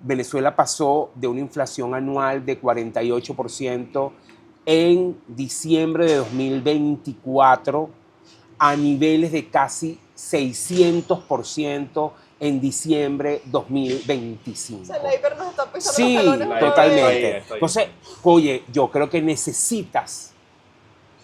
[SPEAKER 2] Venezuela pasó de una inflación anual de 48% en diciembre de 2024 a niveles de casi 600% en diciembre 2025.
[SPEAKER 4] O sea, la hiper nos está pisando
[SPEAKER 2] Sí,
[SPEAKER 4] los talones.
[SPEAKER 2] totalmente.
[SPEAKER 3] Está ahí.
[SPEAKER 2] Entonces, oye, yo creo que necesitas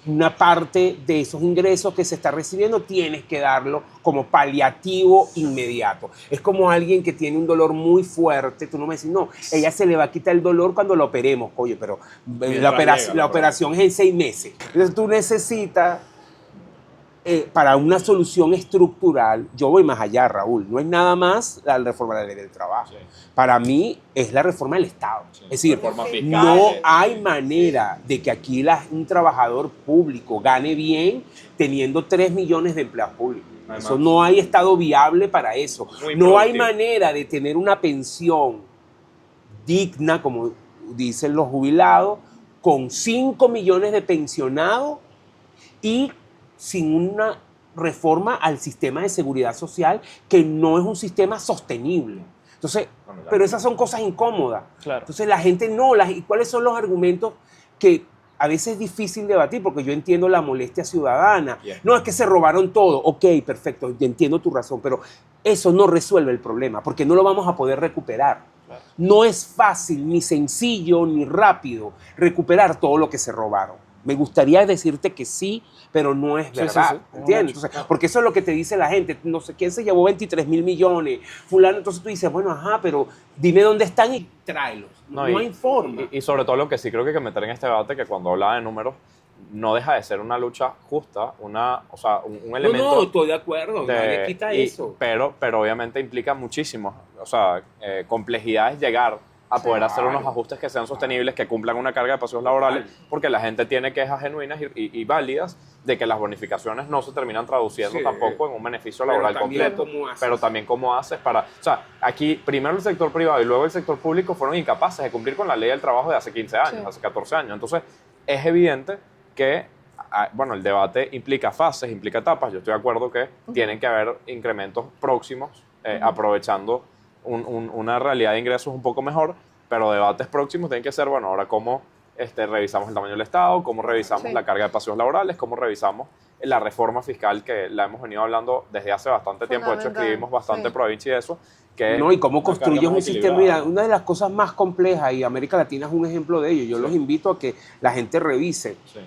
[SPEAKER 2] una parte de esos ingresos que se está recibiendo, tienes que darlo como paliativo inmediato. Es como alguien que tiene un dolor muy fuerte, tú no me dices, no, ella se le va a quitar el dolor cuando lo operemos, oye, pero la operación es en 6 meses. Entonces tú necesitas, para una solución estructural, yo voy más allá, Raúl, no es nada más la reforma de la ley del trabajo.
[SPEAKER 3] Sí.
[SPEAKER 2] Para mí es la reforma del Estado.
[SPEAKER 3] Sí.
[SPEAKER 2] Es decir,
[SPEAKER 3] Reforma fiscal.
[SPEAKER 2] no hay manera de que aquí un trabajador público gane bien teniendo 3 millones de empleados públicos.
[SPEAKER 3] Además,
[SPEAKER 2] Eso no hay Estado viable para eso.
[SPEAKER 3] Muy
[SPEAKER 2] No hay
[SPEAKER 3] productivo.
[SPEAKER 2] manera de tener una pensión digna, como dicen los jubilados, con 5 millones de pensionados y sin una reforma al sistema de seguridad social que no es un sistema sostenible. Entonces,
[SPEAKER 3] Bueno, ya.
[SPEAKER 2] pero esas son cosas incómodas.
[SPEAKER 1] Claro.
[SPEAKER 2] Entonces la gente no, ¿y cuáles son los argumentos que a veces es difícil debatir? Porque yo entiendo la molestia ciudadana.
[SPEAKER 3] Yeah.
[SPEAKER 2] No, es que se robaron todo. Ok, perfecto, yo entiendo tu razón, pero eso no resuelve el problema, porque no lo vamos a poder recuperar.
[SPEAKER 1] Claro.
[SPEAKER 2] No es fácil, ni sencillo, ni rápido recuperar todo lo que se robaron. Me gustaría decirte que sí, pero no es
[SPEAKER 1] Sí,
[SPEAKER 2] verdad,
[SPEAKER 1] sí, sí.
[SPEAKER 2] ¿entiendes? Entonces, porque eso es lo que te dice la gente, no sé quién se llevó 23 mil millones, fulano, entonces tú dices, bueno, ajá, pero dime dónde están y tráelos. No hay forma.
[SPEAKER 3] Y sobre todo lo que sí creo que hay que meter en este debate, que cuando hablaba de números, no deja de ser una lucha justa, un elemento...
[SPEAKER 2] No, estoy de acuerdo, nadie quita eso.
[SPEAKER 3] Pero obviamente implica muchísimo, complejidades llegar a poder hacer unos ajustes que sean sostenibles, que cumplan una carga de pasivos laborales, porque la gente tiene quejas genuinas y válidas de que las bonificaciones no se terminan traduciendo
[SPEAKER 2] Sí.
[SPEAKER 3] tampoco en un beneficio
[SPEAKER 2] Pero
[SPEAKER 3] laboral
[SPEAKER 2] también
[SPEAKER 3] completo.
[SPEAKER 2] cómo haces.
[SPEAKER 3] Pero también cómo haces para... O sea, aquí primero el sector privado y luego el sector público fueron incapaces de cumplir con la ley del trabajo de hace 15 años,
[SPEAKER 4] Sí.
[SPEAKER 3] hace 14 años. Entonces, es evidente que el debate implica fases, implica etapas. Yo estoy de acuerdo que tienen que haber incrementos próximos, aprovechando una realidad de ingresos un poco mejor, pero debates próximos tienen que ser, bueno, ahora cómo revisamos el tamaño del Estado, cómo revisamos
[SPEAKER 4] Sí.
[SPEAKER 3] la carga de pasivos laborales, cómo revisamos la reforma fiscal, que la hemos venido hablando desde hace bastante tiempo. De hecho,
[SPEAKER 4] Fundamental,
[SPEAKER 3] escribimos bastante
[SPEAKER 4] sí.
[SPEAKER 3] pro Vinci de eso. Que
[SPEAKER 2] No, y cómo
[SPEAKER 3] una
[SPEAKER 2] construyes
[SPEAKER 3] carga
[SPEAKER 2] un
[SPEAKER 3] más
[SPEAKER 2] sistema.
[SPEAKER 3] equilibrada.
[SPEAKER 2] Mira, una de las cosas más complejas, y América Latina es un ejemplo de ello, yo los invito a que la gente revise.
[SPEAKER 3] Sí.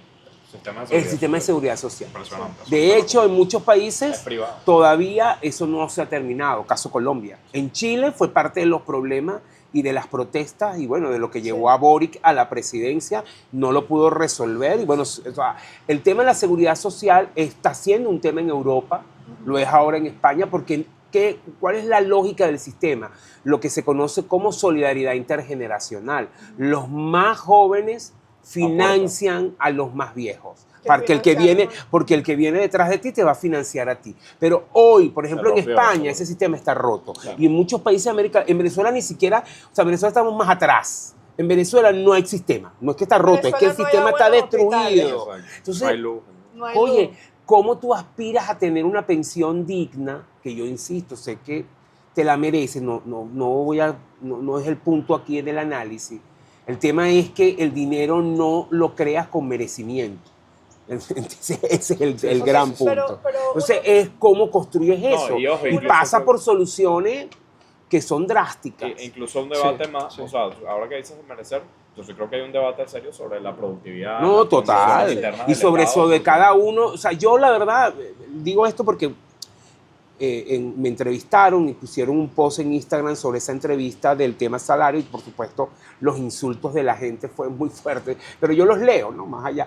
[SPEAKER 2] el sistema de seguridad social.
[SPEAKER 3] Impresionante.
[SPEAKER 2] De hecho, en muchos
[SPEAKER 3] Es
[SPEAKER 2] países
[SPEAKER 3] privado.
[SPEAKER 2] todavía eso no se ha terminado, caso Colombia. En Chile fue parte de los problemas y de las protestas y bueno, de lo que llevó a Boric a la presidencia, no lo pudo resolver. Y bueno, o sea, el tema de la seguridad social está siendo un tema en Europa, lo es ahora en España, porque ¿cuál es la lógica del sistema? Lo que se conoce como solidaridad intergeneracional. Los más jóvenes financian a los más viejos. Porque el que viene detrás de ti te va a financiar a ti. Pero hoy, por ejemplo, en España, ese sistema está roto. Claro. Y en muchos países de América, en Venezuela ni siquiera, o sea, en Venezuela estamos más atrás. En Venezuela no hay sistema. No es que está roto, es que el sistema está destruido. Entonces,
[SPEAKER 4] no hay
[SPEAKER 2] oye,
[SPEAKER 4] luz.
[SPEAKER 2] ¿cómo tú aspiras a tener una pensión digna? Que yo insisto, sé que te la mereces, no es el punto aquí del análisis. El tema es que el dinero no lo creas con merecimiento. Entonces, ese es el gran punto. Entonces, es cómo construyes eso. Y pasa por soluciones que son drásticas.
[SPEAKER 3] Incluso un debate más, o sea, ahora que dices merecer, entonces creo que hay un debate serio sobre la productividad.
[SPEAKER 2] No, total. Y sobre eso de cada uno. O sea, yo la verdad digo esto porque me entrevistaron y pusieron un post en Instagram sobre esa entrevista del tema salario y por supuesto los insultos de la gente fueron muy fuertes, pero yo los leo, ¿no? Más allá.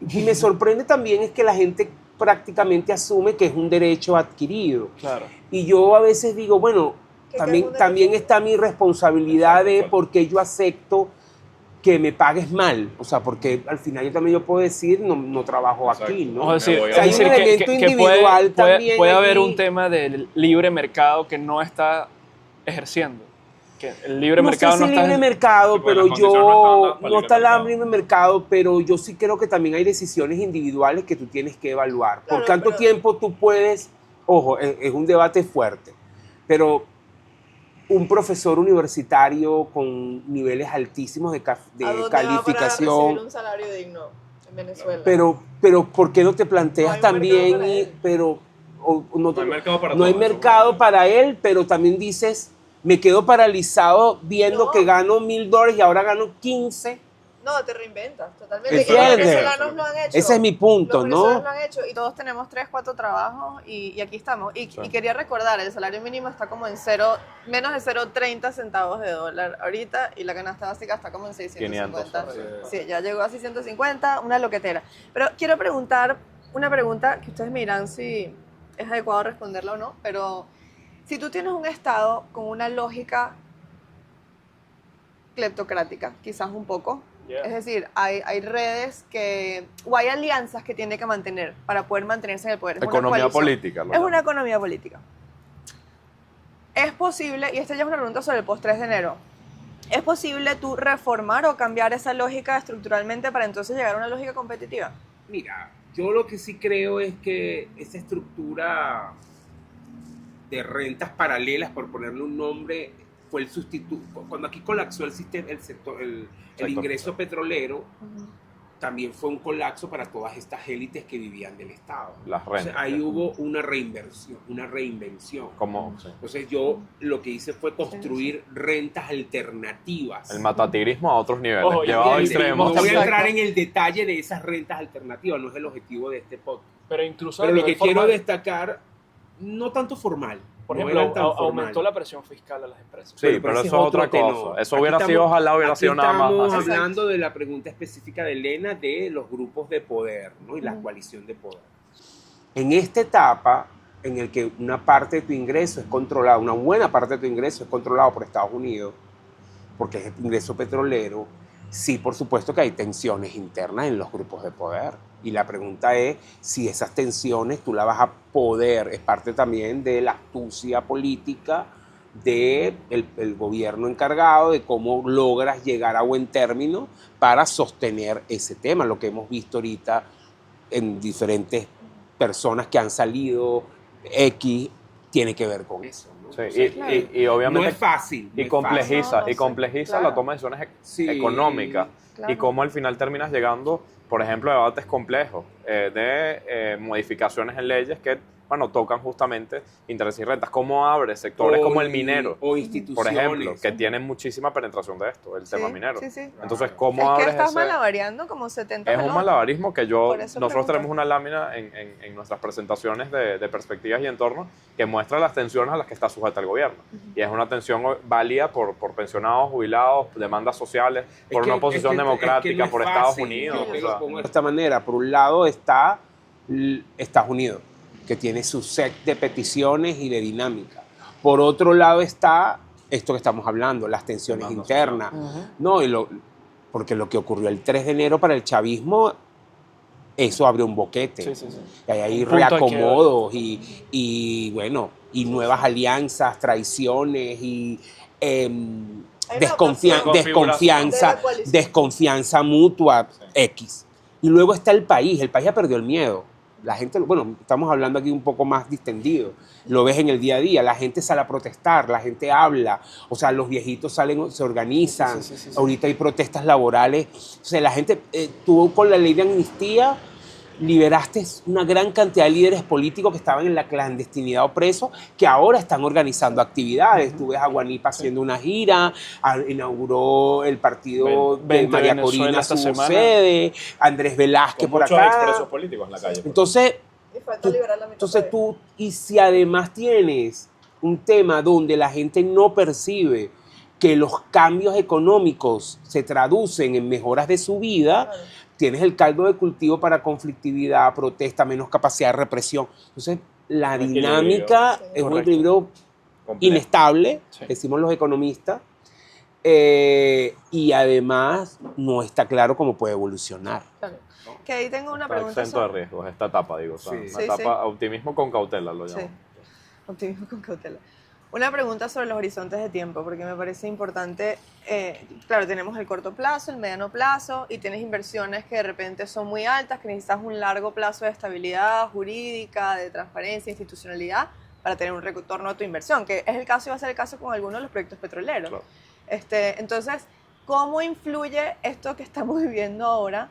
[SPEAKER 2] Y me sorprende también es que la gente prácticamente asume que es un derecho adquirido.
[SPEAKER 1] Claro.
[SPEAKER 2] Y yo a veces digo, bueno, también está mi responsabilidad de por qué yo acepto que me pagues mal, o sea, porque al final yo puedo decir, no trabajo aquí, ¿no?
[SPEAKER 1] Es decir,
[SPEAKER 2] o sea, hay un elemento individual también.
[SPEAKER 1] Puede haber un tema del libre mercado que no está ejerciendo. Que el libre mercado
[SPEAKER 2] no está libre mercado, pero no está el libre mercado, pero yo sí creo que también hay decisiones individuales que tú tienes que evaluar. Por cuánto tiempo tú puedes, ojo, es un debate fuerte, pero un profesor universitario con niveles altísimos de calificación.
[SPEAKER 4] Va un salario digno en Venezuela.
[SPEAKER 2] Pero ¿por qué no te planteas también? No hay mercado para él, pero también dices, me quedo paralizado viendo que gano $1,000 y ahora gano 15.
[SPEAKER 4] No, te reinventas totalmente.
[SPEAKER 2] ¿Entiendes?
[SPEAKER 4] Y los venezolanos lo han hecho.
[SPEAKER 2] Ese es mi punto,
[SPEAKER 4] los venezolanos lo han hecho y todos tenemos 3, 4 trabajos y aquí estamos. Y quería recordar, el salario mínimo está como en menos de 0.30 centavos de dólar ahorita y la canasta básica está como en 650.
[SPEAKER 3] 500.
[SPEAKER 4] Sí, ya llegó a 650, una loquetera. Pero quiero preguntar una pregunta que ustedes me dirán si es adecuado responderla o no, pero si tú tienes un estado con una lógica cleptocrática, quizás un poco, es decir, hay redes o hay alianzas que tiene que mantener para poder mantenerse en el poder.
[SPEAKER 3] Economía política.
[SPEAKER 4] Es una economía política. Es posible, y esta ya es una pregunta sobre el post-3 de enero, ¿es posible tú reformar o cambiar esa lógica estructuralmente para entonces llegar a una lógica competitiva?
[SPEAKER 2] Mira, yo lo que sí creo es que esa estructura de rentas paralelas, por ponerle un nombre, fue el sustituto. Cuando aquí colapsó el sistema, el ingreso petrolero, también fue un colapso para todas estas élites que vivían del Estado.
[SPEAKER 3] Las rentas.
[SPEAKER 2] O sea, ahí hubo una reinvención.
[SPEAKER 3] ¿Cómo? Sí.
[SPEAKER 2] Entonces yo lo que hice fue construir rentas alternativas.
[SPEAKER 3] El matatigrismo a otros niveles,
[SPEAKER 1] Ojo,
[SPEAKER 3] llevado a
[SPEAKER 1] y-
[SPEAKER 3] extremos.
[SPEAKER 2] No voy a entrar en el detalle de esas rentas alternativas, no es el objetivo de este podcast.
[SPEAKER 1] Pero incluso
[SPEAKER 2] Pero
[SPEAKER 1] a
[SPEAKER 2] lo que
[SPEAKER 1] nivel
[SPEAKER 2] quiero
[SPEAKER 1] formal,
[SPEAKER 2] destacar, no tanto formal.
[SPEAKER 1] por
[SPEAKER 2] no
[SPEAKER 1] ejemplo,
[SPEAKER 2] eran tan
[SPEAKER 1] aumentó
[SPEAKER 2] formal.
[SPEAKER 1] la presión fiscal a las empresas.
[SPEAKER 3] Sí, pero
[SPEAKER 2] ese
[SPEAKER 3] eso
[SPEAKER 2] es
[SPEAKER 3] es otra
[SPEAKER 2] otro tenor.
[SPEAKER 3] cosa. Eso
[SPEAKER 2] Aquí
[SPEAKER 3] hubiera sido,
[SPEAKER 2] estamos-
[SPEAKER 3] ojalá hubiera
[SPEAKER 2] aquí
[SPEAKER 3] sido nada más.
[SPEAKER 2] estamos
[SPEAKER 3] así.
[SPEAKER 2] hablando de la pregunta específica de Elena de los grupos de poder, ¿no? Y la coalición de poder. En esta etapa en el que una parte de tu ingreso es controlada, una buena parte de tu ingreso es controlado por Estados Unidos, porque es el ingreso petrolero, sí, por supuesto que hay tensiones internas en los grupos de poder. Y la pregunta es si esas tensiones tú las vas a poder, es parte también de la astucia política del el gobierno encargado, de cómo logras llegar a buen término para sostener ese tema. Lo que hemos visto ahorita en diferentes personas que han salido X tiene que ver con eso, ¿no?
[SPEAKER 3] Sí, y obviamente
[SPEAKER 2] no es fácil.
[SPEAKER 3] y
[SPEAKER 2] no es
[SPEAKER 3] complejiza,
[SPEAKER 4] No,
[SPEAKER 3] y
[SPEAKER 4] sí,
[SPEAKER 3] complejiza
[SPEAKER 4] claro.
[SPEAKER 3] la toma de decisiones
[SPEAKER 2] Sí,
[SPEAKER 3] económicas
[SPEAKER 4] claro.
[SPEAKER 3] y cómo al final terminas llegando, por ejemplo, a debates complejos de modificaciones en leyes que bueno, tocan justamente intereses y rentas. ¿Cómo abre sectores como el minero,
[SPEAKER 2] o instituciones,
[SPEAKER 3] por ejemplo, que tienen muchísima penetración de esto, el tema minero?
[SPEAKER 4] Sí, sí.
[SPEAKER 3] Entonces, ¿cómo
[SPEAKER 4] Es que
[SPEAKER 3] abres
[SPEAKER 4] estás
[SPEAKER 3] ese?
[SPEAKER 4] malabareando como 70
[SPEAKER 3] Es un
[SPEAKER 4] pelotas.
[SPEAKER 3] malabarismo que
[SPEAKER 4] Por eso
[SPEAKER 3] nosotros
[SPEAKER 4] pregunto.
[SPEAKER 3] tenemos una lámina en nuestras presentaciones de perspectivas y entornos que muestra las tensiones a las que está sujeta el gobierno. Y es una tensión válida por pensionados, jubilados, demandas sociales, por una oposición democrática, por Estados Unidos.
[SPEAKER 2] Yo te lo pongo de esta manera. Por un lado está Estados Unidos, que tiene su set de peticiones y de dinámica. Por otro lado está esto que estamos hablando, las tensiones internas. No, porque lo que ocurrió el 3 de enero para el chavismo, eso abrió un boquete. Y hay reacomodos y bueno, y nuevas alianzas, traiciones y desconfianza mutua X. Y luego está el país ya perdió el miedo. La gente, bueno, estamos hablando aquí un poco más distendido, lo ves en el día a día, la gente sale a protestar, la gente habla, o sea, los viejitos salen, se organizan, ahorita hay protestas laborales, o sea, la gente, tú con la ley de amnistía liberaste una gran cantidad de líderes políticos que estaban en la clandestinidad o presos, que ahora están organizando actividades. Tú ves a Guanipa haciendo una gira, inauguró el partido de María Corina su sede, Andrés Velázquez por acá.
[SPEAKER 3] Muchos expresos políticos en la calle.
[SPEAKER 2] Entonces, y si además tienes un tema donde la gente no percibe que los cambios económicos se traducen en mejoras de su vida, tienes el caldo de cultivo para conflictividad, protesta, menos capacidad de represión. Entonces, la dinámica es un equilibrio inestable, decimos los economistas, y además no está claro cómo puede evolucionar.
[SPEAKER 4] Claro. Que ahí tengo una pregunta.
[SPEAKER 3] Exento de riesgos, esta etapa, digo. Una etapa optimismo con cautela, lo llamo.
[SPEAKER 4] Optimismo con cautela. Una pregunta sobre los horizontes de tiempo, porque me parece importante. Claro, tenemos el corto plazo, el mediano plazo, y tienes inversiones que de repente son muy altas, que necesitas un largo plazo de estabilidad jurídica, de transparencia, institucionalidad, para tener un retorno a tu inversión, que es el caso y va a ser el caso con algunos de los proyectos petroleros.
[SPEAKER 3] Claro.
[SPEAKER 4] Entonces, ¿cómo influye esto que estamos viviendo ahora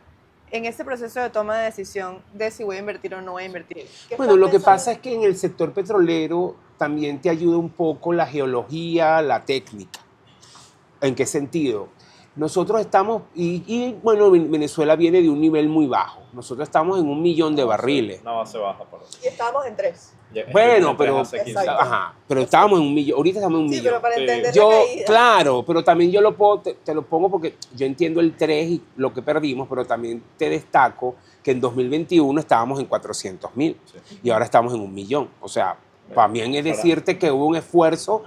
[SPEAKER 4] en ese proceso de toma de decisión de si voy a invertir o no voy a invertir?
[SPEAKER 2] Bueno, lo que pasa es que en el sector petrolero también te ayuda un poco la geología, la técnica. ¿En qué sentido? Nosotros estamos, bueno, Venezuela viene de un nivel muy bajo. Nosotros estamos en 1 millón de barriles.
[SPEAKER 3] Una base baja.
[SPEAKER 4] Y estábamos en 3.
[SPEAKER 2] Bueno, pero estábamos en 1 millón, ahorita estamos en 1 millón.
[SPEAKER 4] Sí, pero para entender la caída.
[SPEAKER 2] Claro, pero también yo te lo pongo porque yo entiendo el 3 y lo que perdimos, pero también te destaco que en 2021 estábamos en 400.000 y ahora estamos en 1 millón. O sea, también es decirte que hubo un esfuerzo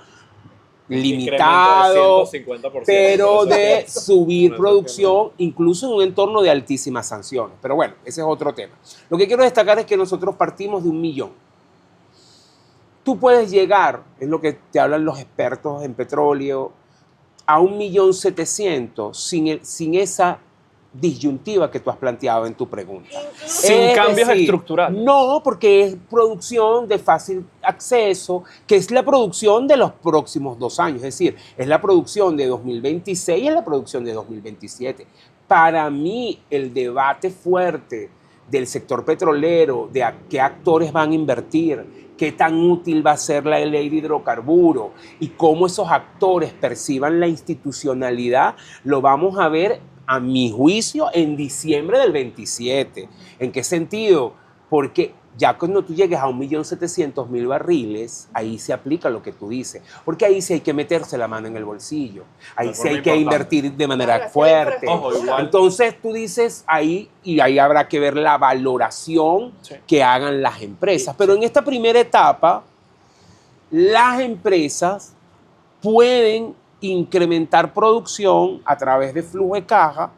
[SPEAKER 2] limitado, pero de subir producción, incluso en un entorno de altísimas sanciones. Pero bueno, ese es otro tema. Lo que quiero destacar es que nosotros partimos de 1 millón. Tú puedes llegar, es lo que te hablan los expertos en petróleo, a 1.700.000 sin esa disyuntiva que tú has planteado en tu pregunta.
[SPEAKER 1] Sin cambios estructurales.
[SPEAKER 2] No, porque es producción de fácil acceso, que es la producción de los próximos 2 años. Es decir, es la producción de 2026 y es la producción de 2027. Para mí, el debate fuerte del sector petrolero, de qué actores van a invertir, qué tan útil va a ser la ley de hidrocarburos y cómo esos actores perciban la institucionalidad, lo vamos a ver, a mi juicio, en diciembre del 27. ¿En qué sentido? Porque ya cuando tú llegues a 1.700.000 barriles, ahí se aplica lo que tú dices. Porque ahí sí hay que meterse la mano en el bolsillo. Ahí sí hay que invertir de manera fuerte. Entonces tú dices ahí, y ahí habrá que ver la valoración que hagan las empresas. Pero en esta primera etapa, las empresas pueden incrementar producción a través de flujo de caja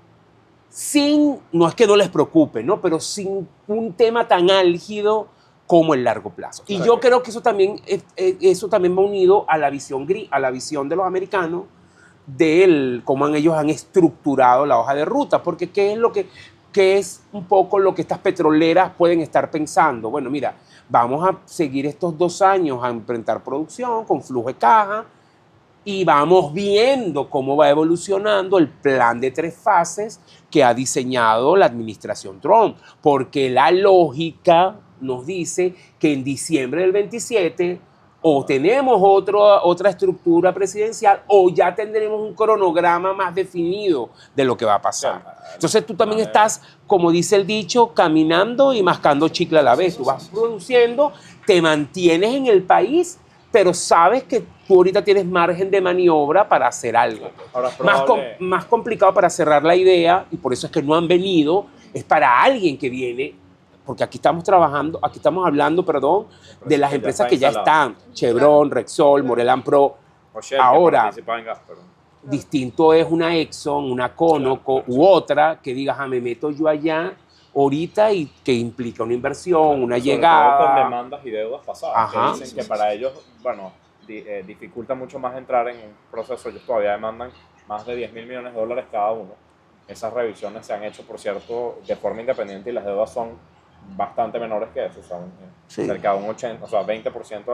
[SPEAKER 2] no es que no les preocupe, ¿no? Pero sin un tema tan álgido como el largo plazo. Y yo creo que eso también va unido a la visión de los americanos de cómo ellos han estructurado la hoja de ruta, porque qué es un poco lo que estas petroleras pueden estar pensando. Bueno, mira, vamos a seguir estos 2 años a enfrentar producción con flujo de caja, y vamos viendo cómo va evolucionando el plan de 3 fases que ha diseñado la administración Trump, porque la lógica nos dice que en diciembre del 27 o tenemos otra estructura presidencial o ya tendremos un cronograma más definido de lo que va a pasar. Entonces tú también estás, como dice el dicho, caminando y mascando chicle a la vez. Tú vas produciendo, te mantienes en el país, pero sabes que tú ahorita tienes margen de maniobra para hacer algo.
[SPEAKER 3] Ahora es probable...
[SPEAKER 2] Más complicado para cerrar la idea, y por eso es que no han venido, es para alguien que viene, porque aquí estamos hablando, de las empresas que ya están, Chevron, Rexol, Moreland Pro.
[SPEAKER 3] Shell,
[SPEAKER 2] ahora,
[SPEAKER 3] en gas, pero...
[SPEAKER 2] distinto es una Exxon, una Conoco u otra que digas, me meto yo allá ahorita y que implica una inversión, una llegada.
[SPEAKER 3] Todo con demandas y deudas pasadas.
[SPEAKER 2] Ajá.
[SPEAKER 3] Que dicen que para ellos, bueno, dificulta mucho más entrar en un proceso. Ellos todavía demandan más de 10 mil millones de dólares cada uno. Esas revisiones se han hecho, por cierto, de forma independiente y las deudas son bastante menores que eso. Son cerca de un 80, o sea, 20%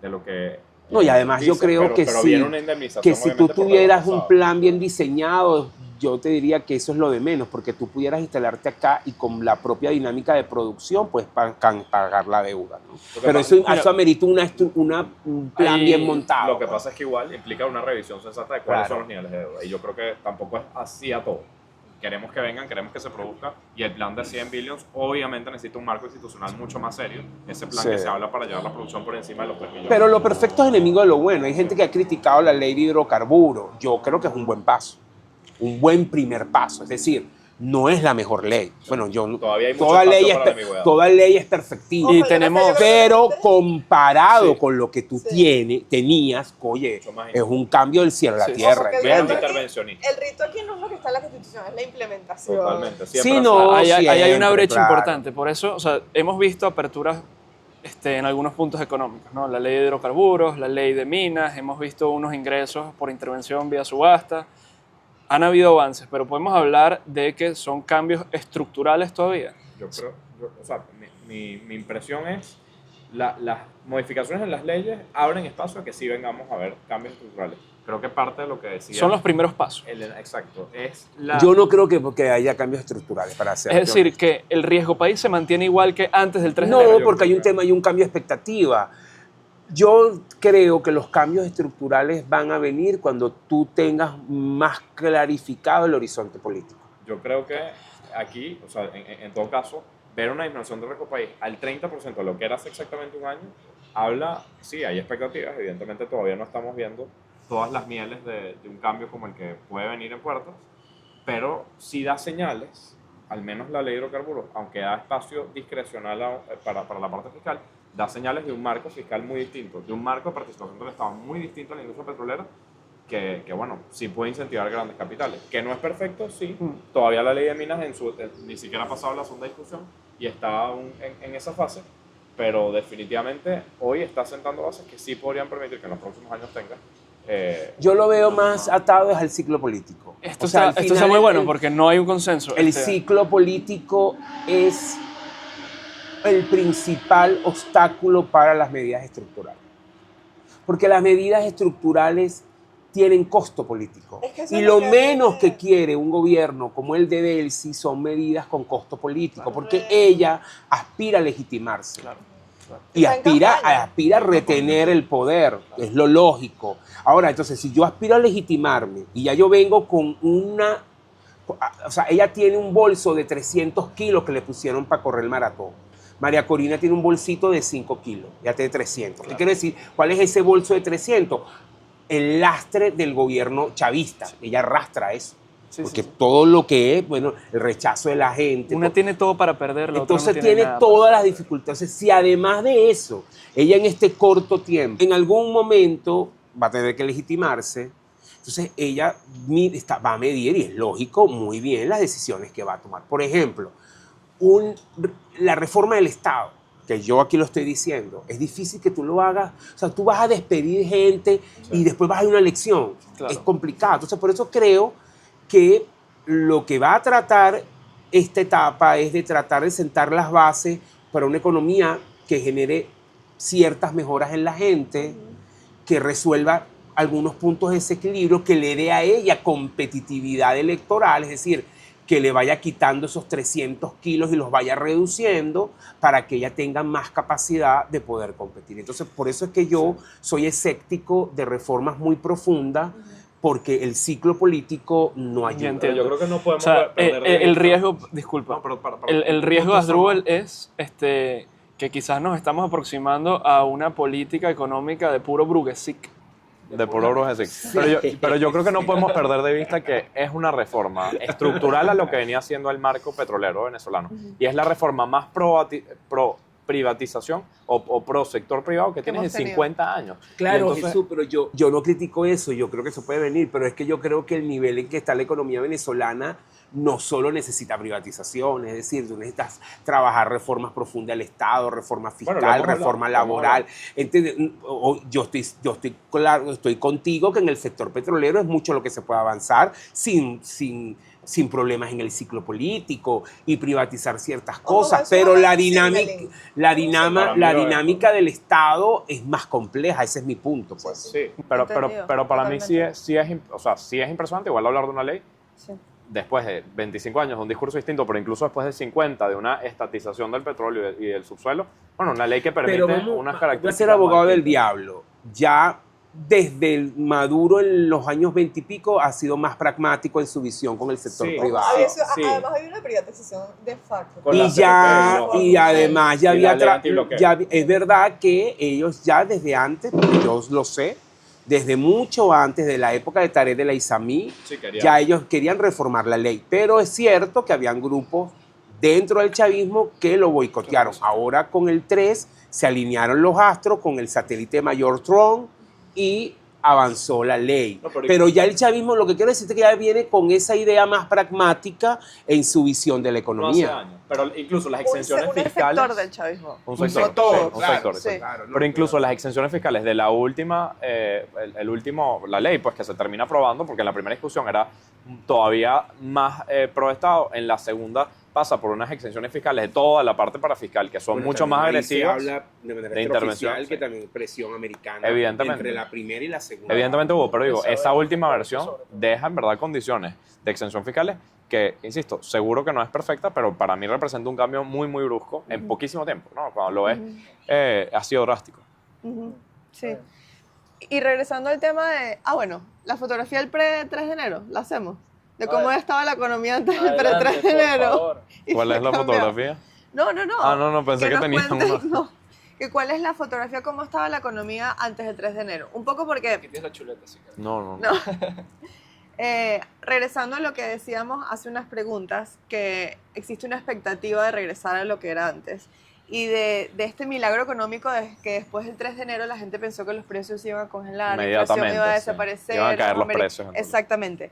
[SPEAKER 3] de lo que
[SPEAKER 2] no, y además
[SPEAKER 3] dicen,
[SPEAKER 2] yo creo que si tú tuvieras un plan bien diseñado, yo te diría que eso es lo de menos, porque tú pudieras instalarte acá y con la propia dinámica de producción, pues pagar la deuda, ¿no? Pero eso amerita un plan bien montado.
[SPEAKER 3] Lo que pasa es que igual implica una revisión sensata de cuáles son los niveles de deuda. Y yo creo que tampoco es así a todo. Queremos que vengan, queremos que se produzca, y el plan de 100 billions obviamente necesita un marco institucional mucho más serio. Ese plan que se habla para llevar la producción por encima de los 3 millones.
[SPEAKER 2] Pero lo perfecto es enemigo de lo bueno. Hay gente que ha criticado la ley de hidrocarburos. Yo creo que es un buen paso. Un buen primer paso, es decir, no es la mejor ley. Bueno, toda ley es perfectible.
[SPEAKER 1] Y tenemos,
[SPEAKER 2] pero comparado con lo que tú tenías, oye, es un cambio del cielo a la tierra.
[SPEAKER 4] El rito aquí no es lo que está en la Constitución, es la implementación.
[SPEAKER 3] Totalmente.
[SPEAKER 2] Sí, no,
[SPEAKER 1] ahí hay una brecha
[SPEAKER 2] claro.
[SPEAKER 1] importante. Por eso, o sea, hemos visto aperturas en algunos puntos económicos, ¿no? La ley de hidrocarburos, la ley de minas, hemos visto unos ingresos por intervención vía subasta. Han habido avances, pero podemos hablar de que son cambios estructurales todavía.
[SPEAKER 3] Yo creo, o sea, mi impresión es las modificaciones en las leyes abren espacio a que sí vengamos a ver cambios estructurales. Creo que parte de lo que decía...
[SPEAKER 1] Son los primeros pasos.
[SPEAKER 3] Exacto.
[SPEAKER 2] Yo no creo que haya cambios estructurales para hacer.
[SPEAKER 1] Es decir, que el riesgo país se mantiene igual que antes del 3 de enero.
[SPEAKER 2] No, porque hay un tema y un cambio de expectativa. Yo creo que los cambios estructurales van a venir cuando tú tengas más clarificado el horizonte político.
[SPEAKER 3] Yo creo que aquí, o sea, en todo caso, ver una disminución del riesgo país al 30% de lo que era hace exactamente un año, habla, sí, hay expectativas, evidentemente todavía no estamos viendo todas las mieles de un cambio como el que puede venir en puertas, pero sí da señales, al menos la ley de hidrocarburos, aunque da espacio discrecional para la parte fiscal, da señales de un marco fiscal muy distinto, de un marco de participación del Estado muy distinto a la industria petrolera, que bueno, sí puede incentivar grandes capitales. Que no es perfecto, sí. Todavía la ley de minas ni siquiera ha pasado la segunda discusión y está aún en esa fase, pero definitivamente hoy está sentando bases que sí podrían permitir que en los próximos años tenga.
[SPEAKER 2] Yo lo veo más atado al ciclo político.
[SPEAKER 1] Esto está muy bueno porque no hay un consenso.
[SPEAKER 2] El ciclo político es el principal obstáculo para las medidas estructurales. Porque las medidas estructurales tienen costo político. Y lo menos que quiere un gobierno como el de Delcy son medidas con costo político, porque ella aspira a legitimarse. Y aspira a retener el poder, es lo lógico. Ahora, entonces, si yo aspiro a legitimarme y ya yo vengo con o sea, ella tiene un bolso de 300 kilos que le pusieron para correr el maratón. María Corina tiene un bolsito de 5 kilos, ya tiene 300. Claro. ¿Qué quiere decir? ¿Cuál es ese bolso de 300? El lastre del gobierno chavista. Ella arrastra eso. Porque todo lo que es, bueno, el rechazo de la gente.
[SPEAKER 1] Una tiene todo para perder, la
[SPEAKER 2] entonces
[SPEAKER 1] otra no tiene
[SPEAKER 2] tiene todas las dificultades. Entonces, si además de eso, ella en este corto tiempo, en algún momento va a tener que legitimarse, entonces ella va a medir, y es lógico, muy bien las decisiones que va a tomar. Por ejemplo, la reforma del Estado, que yo aquí lo estoy diciendo, es difícil que tú lo hagas. O sea, tú vas a despedir gente y después vas a ir a una elección. Claro. Es complicado. Entonces, por eso creo que lo que va a tratar esta etapa es de tratar de sentar las bases para una economía que genere ciertas mejoras en la gente, que resuelva algunos puntos de desequilibrio, que le dé a ella competitividad electoral, es decir, que le vaya quitando esos 300 kilos y los vaya reduciendo para que ella tenga más capacidad de poder competir. Entonces, por eso es que yo soy escéptico de reformas muy profundas, porque el ciclo político no ayuda.
[SPEAKER 3] Yo creo que no podemos
[SPEAKER 1] O sea,
[SPEAKER 3] perder de
[SPEAKER 1] el
[SPEAKER 3] vista.
[SPEAKER 1] riesgo, disculpa,
[SPEAKER 3] No, pero para.
[SPEAKER 1] el riesgo, Asdrúbal, es que quizás nos estamos aproximando a una política económica de puro burguesic.
[SPEAKER 3] De puro brujo, sí. Pero yo creo que no podemos perder de vista que es una reforma estructural a lo que venía siendo el marco petrolero venezolano. Y es la reforma más pro privatización o pro sector privado que tienes en 50 años.
[SPEAKER 2] Claro,
[SPEAKER 3] entonces,
[SPEAKER 2] Jesús, pero yo no critico eso, yo creo que eso puede venir, pero es que yo creo que el nivel en que está la economía venezolana no solo necesita privatización, es decir, tú necesitas trabajar reformas profundas del Estado, reforma fiscal, reforma laboral. ¿Entiendes? Yo estoy claro, estoy contigo que en el sector petrolero es mucho lo que se puede avanzar sin problemas en el ciclo político y privatizar ciertas cosas, pero la dinámica del Estado es más compleja, ese es mi punto. Pues.
[SPEAKER 3] Sí, pero para mí sí es impresionante, igual hablar de una ley.
[SPEAKER 4] Sí.
[SPEAKER 3] Después de 25 años, un discurso distinto, pero incluso después de 50, de una estatización del petróleo y del subsuelo, bueno, una ley que permite unas características.
[SPEAKER 2] Voy a ser abogado del diablo. Ya desde el Maduro en los años 20 y pico ha sido más pragmático en su visión con el sector privado.
[SPEAKER 4] Además hay una privatización de facto.
[SPEAKER 2] Y además ya había... es verdad que ellos ya desde antes, porque yo lo sé, desde mucho antes de la época de Tarek el Aissami, ya ellos querían reformar la ley. Pero es cierto que habían grupos dentro del chavismo que lo boicotearon. Ahora con el 3 se alinearon los astros con el satélite mayor Trump y avanzó la ley. Pero ya el chavismo, lo que quiero decirte es que ya viene con esa idea más pragmática en su visión de la economía.
[SPEAKER 3] No hace años. Pero incluso las exenciones fiscales...
[SPEAKER 4] Un sector del chavismo.
[SPEAKER 3] Un sector.
[SPEAKER 4] Sí.
[SPEAKER 3] Pero incluso las exenciones fiscales de la última, la ley, pues que se termina aprobando, porque en la primera discusión era todavía más pro Estado, en la segunda pasa por unas exenciones fiscales de toda la parte parafiscal, que son mucho más agresivas.
[SPEAKER 2] Se habla de manera
[SPEAKER 3] intervención,
[SPEAKER 2] que también presión americana
[SPEAKER 3] evidentemente,
[SPEAKER 2] entre la primera y la segunda.
[SPEAKER 3] Evidentemente hubo, pero digo, esa última versión deja en verdad condiciones de exención fiscales que, insisto, seguro que no es perfecta, pero para mí representa un cambio muy, muy brusco en poquísimo tiempo, ¿no? Cuando lo ves, ha sido drástico.
[SPEAKER 4] Sí. Y regresando al tema de, la fotografía del pre-3 de enero, ¿la hacemos? De cómo estaba la economía antes del pre-3 de enero.
[SPEAKER 3] ¿Cuál es la fotografía?
[SPEAKER 4] No.
[SPEAKER 3] No, pensé que tenía una.
[SPEAKER 4] ¿Cuál es la fotografía, cómo estaba la economía antes del 3 de enero? Un poco porque...
[SPEAKER 1] Aquí tienes la chuleta, así que...
[SPEAKER 3] No.
[SPEAKER 4] Regresando a lo que decíamos hace unas preguntas, que existe una expectativa de regresar a lo que era antes. Y de este milagro económico de que después del 3 de enero la gente pensó que los precios iban a congelar, la inflación iba a desaparecer.
[SPEAKER 3] Iban a caer los precios.
[SPEAKER 4] Exactamente.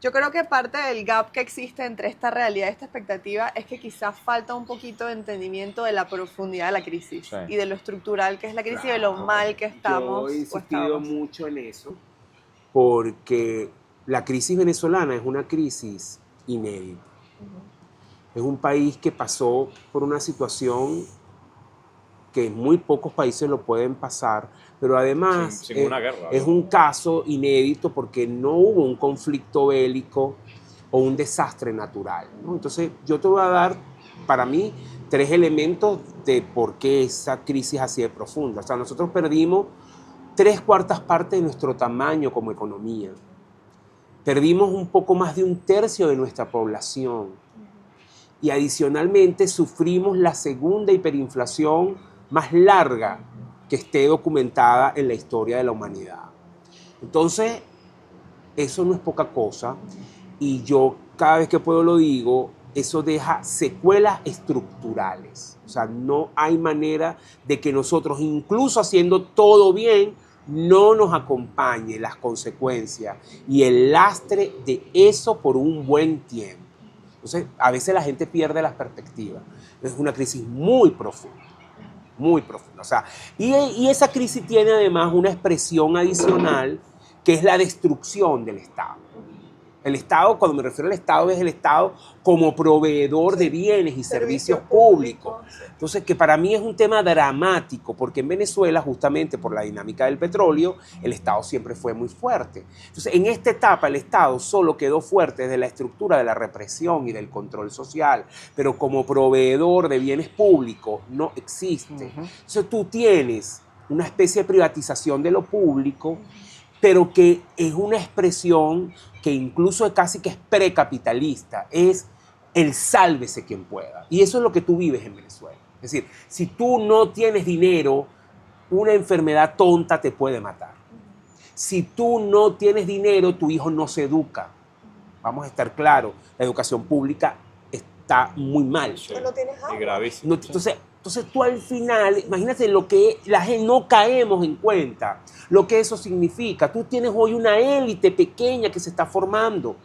[SPEAKER 4] Yo creo que parte del gap que existe entre esta realidad y esta expectativa es que quizás falta un poquito de entendimiento de la profundidad de la crisis y de lo estructural que es la crisis y de lo mal que estamos.
[SPEAKER 2] Yo he insistido mucho en eso porque la crisis venezolana es una crisis inédita. Es un país que pasó por una situación que muy pocos países lo pueden pasar, pero además
[SPEAKER 3] sin una guerra,
[SPEAKER 2] es un caso inédito porque no hubo un conflicto bélico o un desastre natural, ¿no? Entonces yo te voy a dar, para mí, 3 elementos de por qué esa crisis así de profunda. O sea, nosotros perdimos 3/4 partes de nuestro tamaño como economía. Perdimos un poco más de 1/3 de nuestra población. Y adicionalmente sufrimos la segunda hiperinflación más larga que esté documentada en la historia de la humanidad. Entonces, eso no es poca cosa. Y yo cada vez que puedo lo digo, eso deja secuelas estructurales. O sea, no hay manera de que nosotros, incluso haciendo todo bien, no nos acompañe las consecuencias y el lastre de eso por un buen tiempo. Entonces, a veces la gente pierde las perspectivas. Es una crisis muy profunda, muy profunda. O sea, y esa crisis tiene además una expresión adicional que es la destrucción del Estado. El Estado, cuando me refiero al Estado, es el Estado como proveedor de bienes y servicios públicos. Entonces, que para mí es un tema dramático, porque en Venezuela, justamente por la dinámica del petróleo, el Estado siempre fue muy fuerte. Entonces, en esta etapa, el Estado solo quedó fuerte desde la estructura de la represión y del control social, pero como proveedor de bienes públicos no existe. Entonces, tú tienes una especie de privatización de lo público, pero que es una expresión que incluso casi que es precapitalista, es el sálvese quien pueda. Y eso es lo que tú vives en Venezuela. Es decir, si tú no tienes dinero, una enfermedad tonta te puede matar. Si tú no tienes dinero, tu hijo no se educa. Vamos a estar claros, la educación pública está muy mal.
[SPEAKER 4] No tienes agua.
[SPEAKER 3] Y gravísimo.
[SPEAKER 2] Entonces tú al final, imagínate lo que la gente no caemos en cuenta, lo que eso significa. Tú tienes hoy una élite pequeña que se está formando.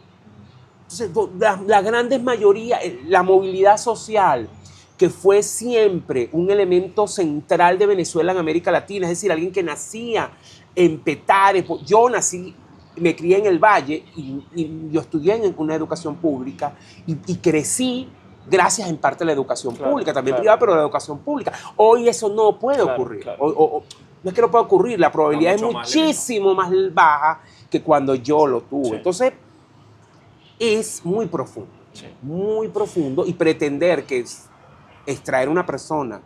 [SPEAKER 2] Entonces la gran mayoría, la movilidad social, que fue siempre un elemento central de Venezuela en América Latina, es decir, alguien que nacía en Petare. Yo nací, me crié en el Valle y yo estudié en una educación pública y crecí gracias en parte a la educación pública, también privada, pero la educación pública. Hoy eso no puede ocurrir. No es que no pueda ocurrir, la probabilidad es muchísimo más baja que cuando yo lo tuve. Sí. Entonces, es muy profundo, y pretender que extraer una persona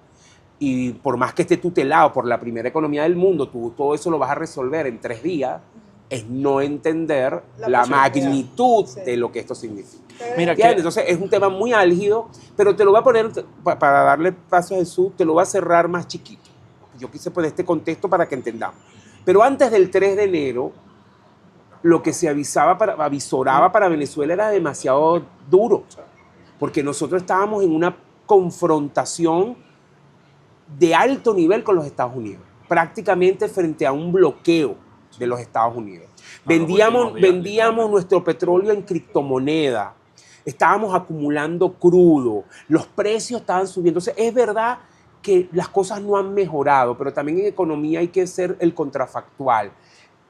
[SPEAKER 2] y por más que esté tutelado por la primera economía del mundo, tú todo eso lo vas a resolver en 3 días, es no entender la magnitud de lo que esto significa.
[SPEAKER 1] Mira
[SPEAKER 2] Entonces es un tema muy álgido, pero te lo voy a poner, para darle paso a Jesús, te lo voy a cerrar más chiquito. Yo quise poner este contexto para que entendamos. Pero antes del 3 de enero, lo que se avisoraba para Venezuela era demasiado duro, porque nosotros estábamos en una confrontación de alto nivel con los Estados Unidos, prácticamente frente a un bloqueo de los Estados Unidos. Vendíamos nuestro petróleo en criptomoneda, estábamos acumulando crudo, los precios estaban subiendo. Entonces, es verdad que las cosas no han mejorado, pero también en economía hay que ser el contrafactual.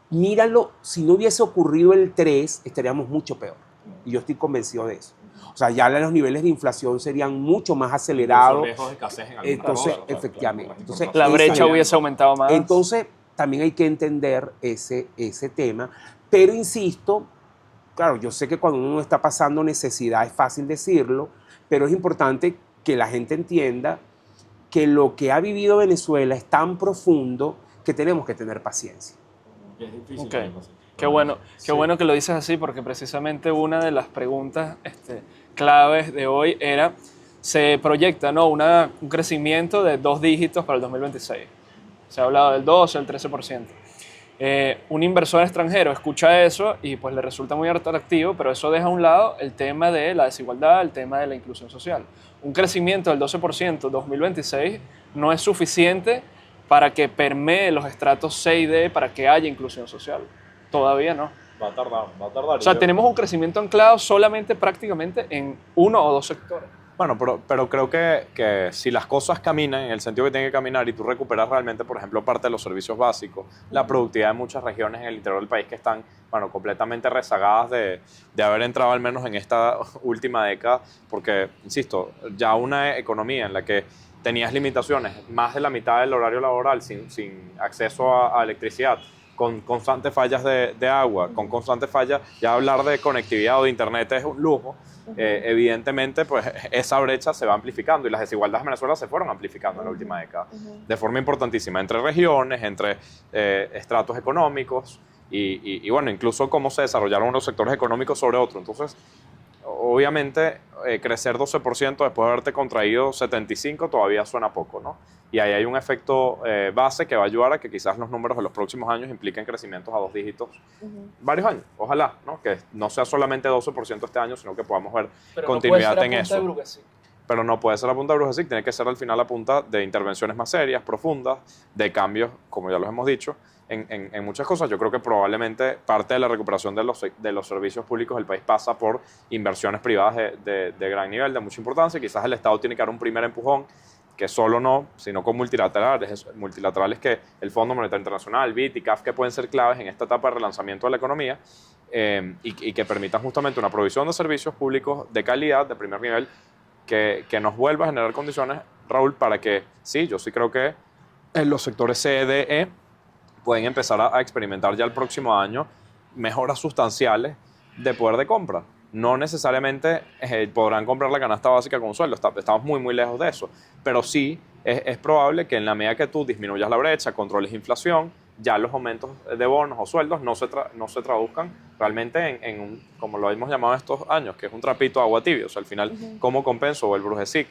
[SPEAKER 2] Míralo, si no hubiese ocurrido el 3, estaríamos mucho peor. Y yo estoy convencido de eso. O sea, ya los niveles de inflación serían mucho más acelerados. Entonces, efectivamente. Entonces,
[SPEAKER 1] la brecha hubiese aumentado más.
[SPEAKER 2] Entonces, también hay que entender ese tema. Pero insisto, claro, yo sé que cuando uno está pasando necesidad es fácil decirlo, pero es importante que la gente entienda que lo que ha vivido Venezuela es tan profundo que tenemos que tener paciencia.
[SPEAKER 3] Es difícil.
[SPEAKER 1] Okay. Qué bueno que lo dices así, porque precisamente una de las preguntas claves de hoy era, se proyecta, ¿no?, un crecimiento de 2 dígitos para el 2026. Se ha hablado del 12, el 13%. Un inversor extranjero escucha eso y pues le resulta muy atractivo, pero eso deja a un lado el tema de la desigualdad, el tema de la inclusión social. Un crecimiento del 12% en 2026 no es suficiente para que permee los estratos C y D, para que haya inclusión social. Todavía no.
[SPEAKER 3] Va a tardar.
[SPEAKER 1] O sea, tenemos un crecimiento anclado solamente prácticamente en 1 o 2 sectores.
[SPEAKER 3] Bueno, pero creo que si las cosas caminan en el sentido que tienen que caminar y tú recuperas realmente, por ejemplo, parte de los servicios básicos, la productividad de muchas regiones en el interior del país que están, bueno, completamente rezagadas de haber entrado al menos en esta última década, porque, insisto, ya una economía en la que tenías limitaciones, más de la mitad del horario laboral sin acceso a electricidad, con constantes fallas de agua, con constantes fallas, ya hablar de conectividad o de internet es un lujo. Evidentemente, pues esa brecha se va amplificando y las desigualdades en Venezuela se fueron amplificando en la última década de forma importantísima entre regiones, entre estratos económicos y bueno, incluso cómo se desarrollaron unos sectores económicos sobre otros. Entonces, obviamente, crecer 12% después de haberte contraído 75% todavía suena poco, ¿no? Y ahí hay un efecto base que va a ayudar a que quizás los números de los próximos años impliquen crecimientos a 2 dígitos varios años. Ojalá, ¿no? Que no sea solamente 12% este año, sino que podamos ver continuidad en eso. Pero no puede ser la punta de Brujesik, tiene que ser al final la punta de intervenciones más serias, profundas, de cambios, como ya los hemos dicho, en muchas cosas. Yo creo que probablemente parte de la recuperación de los servicios públicos del país pasa por inversiones privadas de gran nivel, de mucha importancia. Quizás el Estado tiene que dar un primer empujón, que solo no, sino con multilaterales que el Fondo Monetario Internacional, BID y CAF, que pueden ser claves en esta etapa de relanzamiento de la economía. y que permitan justamente una provisión de servicios públicos de calidad, de primer nivel, que nos vuelva a generar condiciones, Raúl, para que sí, yo sí creo que en los sectores C, D, E pueden empezar a experimentar ya el próximo año mejoras sustanciales de poder de compra. No necesariamente podrán comprar la canasta básica con un sueldo, estamos muy, muy lejos de eso, pero sí es probable que en la medida que tú disminuyas la brecha, controles inflación, ya los aumentos de bonos o sueldos no se traduzcan realmente en un, como lo hemos llamado estos años, que es un trapito de agua tibia. O sea, al final, ¿cómo compenso? O el Brugesic,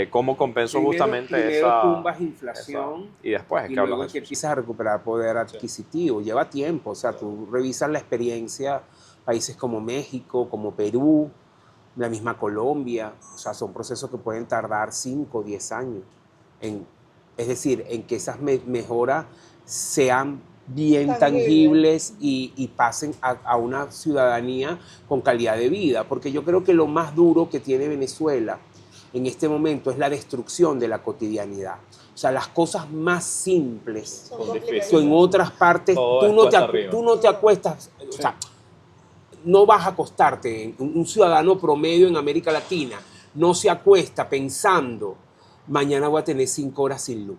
[SPEAKER 3] ¿cómo compenso justamente
[SPEAKER 2] primero tumbas inflación
[SPEAKER 3] y después es
[SPEAKER 2] y
[SPEAKER 3] que
[SPEAKER 2] luego
[SPEAKER 3] hablas
[SPEAKER 2] es que
[SPEAKER 3] de eso.
[SPEAKER 2] empiezas a recuperar poder adquisitivo. Lleva tiempo, o sea, tú revisas la experiencia, países como México, como Perú, la misma Colombia, o sea, son procesos que pueden tardar 5 o 10 años. Es decir, en que esas mejoras sean bien tangibles y pasen a una ciudadanía con calidad de vida. Porque yo creo que lo más duro que tiene Venezuela en este momento es la destrucción de la cotidianidad. O sea, las cosas más simples que en otras partes tú no te acuestas, o sea, no vas a acostarte. Un ciudadano promedio en América Latina no se acuesta pensando, mañana voy a tener 5 horas sin luz.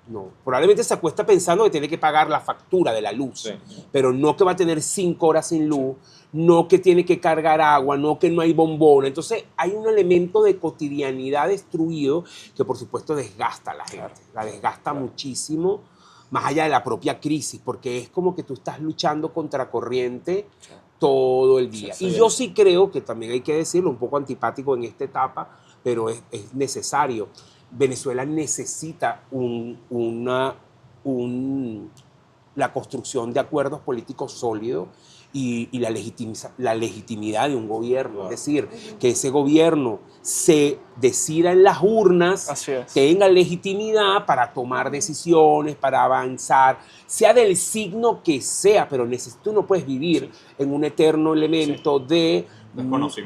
[SPEAKER 2] No, probablemente se acuesta pensando que tiene que pagar la factura de la luz, pero no que va a tener 5 horas sin luz, no que tiene que cargar agua, no que no hay bombona. Entonces hay un elemento de cotidianidad destruido que por supuesto desgasta a la gente, la desgasta muchísimo, más allá de la propia crisis, porque es como que tú estás luchando contra corriente todo el día. Y yo sí creo que también hay que decirlo, un poco antipático en esta etapa, pero es necesario. Venezuela necesita la construcción de acuerdos políticos sólidos y la legitimidad de un gobierno. Es decir, que ese gobierno se decida en las urnas, tenga legitimidad para tomar decisiones, para avanzar, sea del signo que sea, pero tú no puedes vivir en un eterno elemento de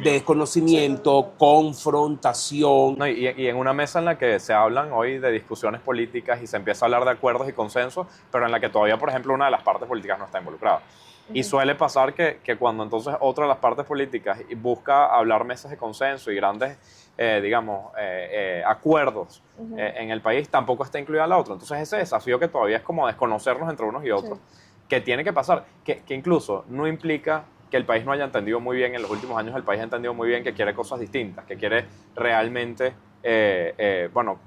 [SPEAKER 2] desconocimiento, confrontación.
[SPEAKER 3] No, y en una mesa en la que se hablan hoy de discusiones políticas y se empieza a hablar de acuerdos y consensos, pero en la que todavía, por ejemplo, una de las partes políticas no está involucrada. Y suele pasar que cuando entonces otra de las partes políticas busca hablar mesas de consenso y grandes, acuerdos en el país, tampoco está incluida la otra. Entonces ese desafío que todavía es como desconocernos entre unos y otros, que tiene que pasar, que incluso no implica que el país no haya entendido muy bien, en los últimos años el país ha entendido muy bien que quiere cosas distintas, que quiere realmente,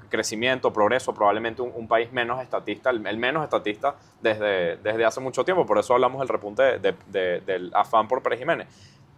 [SPEAKER 3] crecimiento, progreso, probablemente un país menos estatista, el menos estatista desde hace mucho tiempo, por eso hablamos del repunte del afán por Pérez Jiménez.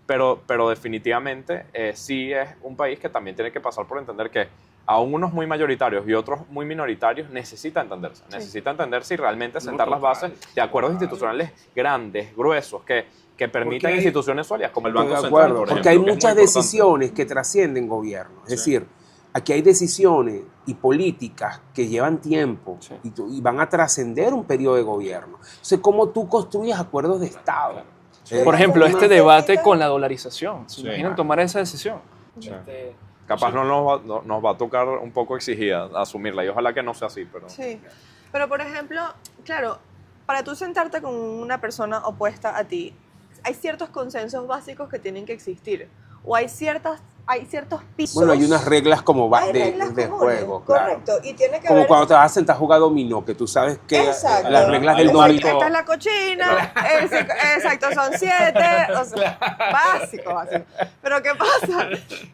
[SPEAKER 3] Pero definitivamente sí es un país que también tiene que pasar por entender que aún unos muy mayoritarios y otros muy minoritarios necesita entenderse. Necesita entenderse y realmente sentar las bases de acuerdos institucionales grandes, gruesos, que permitan instituciones sólidas, como el Banco Central, por ejemplo.
[SPEAKER 2] Porque hay muchas decisiones que trascienden gobierno. Es decir, aquí hay decisiones y políticas que llevan tiempo y van a trascender un periodo de gobierno. Entonces, ¿cómo tú construyes acuerdos de Estado?
[SPEAKER 1] Por ejemplo, este debate con la dolarización. ¿Se imaginan tomar esa decisión?
[SPEAKER 3] Capaz no nos va a tocar un poco exigida asumirla y ojalá que no sea así.
[SPEAKER 4] Sí, pero por ejemplo, claro, para tú sentarte con una persona opuesta a ti, hay ciertos consensos básicos que tienen que existir o hay ciertos pisos.
[SPEAKER 2] Bueno, hay unas reglas como de juego.
[SPEAKER 4] Correcto,
[SPEAKER 2] claro.
[SPEAKER 4] Y tiene que
[SPEAKER 2] como
[SPEAKER 4] ver
[SPEAKER 2] cuando te vas a sentar a jugar dominó, que tú sabes que las reglas del dominó.
[SPEAKER 4] Esta es la cochina, exacto, son 7, o sea, básico. Pero ¿qué pasa?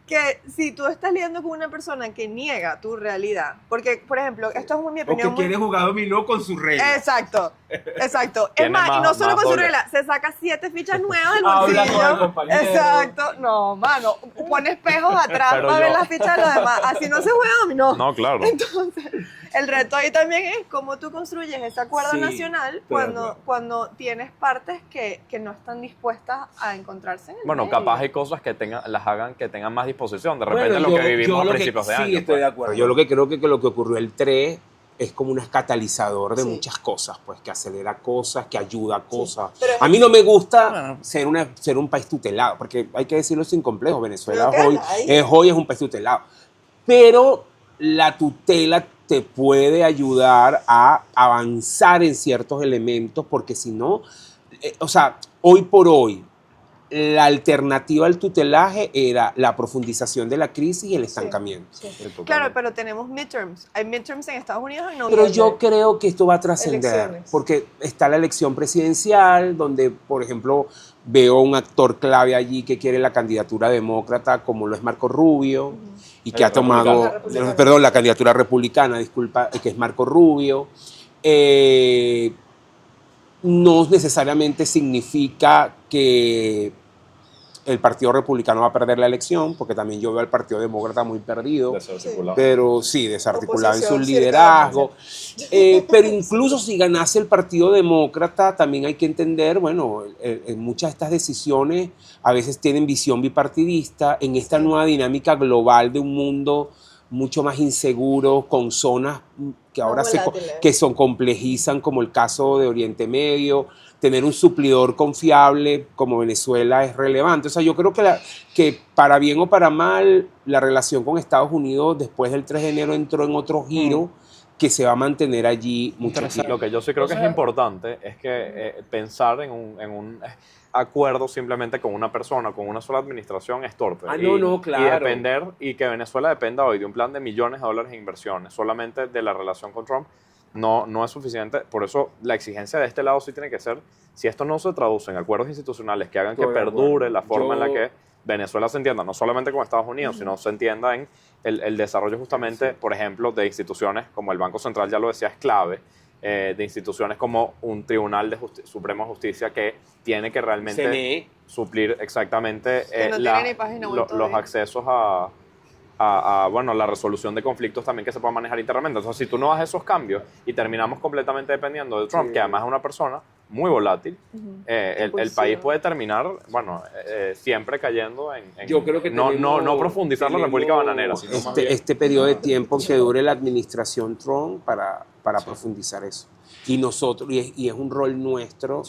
[SPEAKER 4] Que si tú estás lidiando con una persona que niega tu realidad, porque, por ejemplo, esto es mi opinión.
[SPEAKER 2] O que quiere jugar dominó con sus reglas.
[SPEAKER 4] Exacto. Es más, y no solo con su regla, se saca 7 fichas nuevas del bolsillo. Exacto. No, mano, pone espejos atrás para ver las fichas de los demás. Así no se juega dominó.
[SPEAKER 3] No, claro.
[SPEAKER 4] Entonces, el reto ahí también es cómo tú construyes ese acuerdo nacional cuando tienes partes que no están dispuestas a encontrarse en el
[SPEAKER 3] Bueno,
[SPEAKER 4] medio.
[SPEAKER 3] capaz hay cosas que las hagan que tengan más disposición. De repente lo que vivimos a principios de año.
[SPEAKER 2] Sí, estoy de acuerdo. Yo lo que creo que lo que ocurrió el 3 es como un catalizador de muchas cosas, pues, que acelera cosas, que ayuda a cosas. A mí no me gusta ser un país tutelado, porque hay que decirlo sin complejo. Venezuela hoy es un país tutelado. Pero la tutela te puede ayudar a avanzar en ciertos elementos, porque si no, hoy por hoy, la alternativa al tutelaje era la profundización de la crisis y el estancamiento.
[SPEAKER 4] Sí.
[SPEAKER 3] Sí, totalmente.
[SPEAKER 4] Claro, pero tenemos midterms. Hay midterms en Estados Unidos en
[SPEAKER 2] Pero
[SPEAKER 4] noviembre.
[SPEAKER 2] yo creo que esto va a trascender,
[SPEAKER 4] Elecciones.
[SPEAKER 2] porque está la elección presidencial, donde, por ejemplo, veo un actor clave allí que quiere la candidatura demócrata, como lo es Marco Rubio, y que ha tomado,
[SPEAKER 4] republicana.
[SPEAKER 2] perdón, la candidatura republicana, disculpa, que es Marco Rubio. No necesariamente significa que el Partido Republicano va a perder la elección, porque también yo veo al Partido Demócrata muy perdido.
[SPEAKER 3] Desarticulado.
[SPEAKER 2] Pero sí, desarticulado en su
[SPEAKER 4] Oposición,
[SPEAKER 2] liderazgo. Pero incluso si ganase el Partido Demócrata, también hay que entender, bueno, en muchas de estas decisiones a veces tienen visión bipartidista en esta nueva dinámica global de un mundo mucho más inseguro, con zonas que ahora que son complejizan, como el caso de Oriente Medio. Tener un suplidor confiable como Venezuela es relevante. O sea, yo creo que para bien o para mal, la relación con Estados Unidos después del 3 de enero entró en otro giro que se va a mantener allí mucho tiempo.
[SPEAKER 3] Lo que yo sí creo que es importante es que pensar en un acuerdo simplemente con una persona, con una sola administración, es torpe.
[SPEAKER 2] Claro.
[SPEAKER 3] Y depender, y que Venezuela dependa hoy de un plan de millones de dólares en inversiones, solamente de la relación con Trump, no es suficiente. Por eso la exigencia de este lado sí tiene que ser, si esto no se traduce en acuerdos institucionales que hagan que perdure la forma en la que Venezuela se entienda, no solamente con Estados Unidos, sino se entienda en el desarrollo justamente, por ejemplo, de instituciones como el Banco Central, ya lo decía, es clave, de instituciones como un Tribunal de Suprema Justicia que tiene que realmente suplir exactamente
[SPEAKER 4] Que no tiene ni página web
[SPEAKER 3] los
[SPEAKER 4] todavía.
[SPEAKER 3] accesos bueno, la resolución de conflictos también que se pueda manejar internamente. Entonces, si tú no haces esos cambios y terminamos completamente dependiendo de Trump, que además es una persona muy volátil, el país puede terminar, bueno, siempre cayendo en
[SPEAKER 2] Yo creo que
[SPEAKER 3] no profundizar la República Bananera, sino más bien
[SPEAKER 2] este periodo de tiempo que dure la administración Trump para profundizar eso. Y nosotros, y es un rol nuestro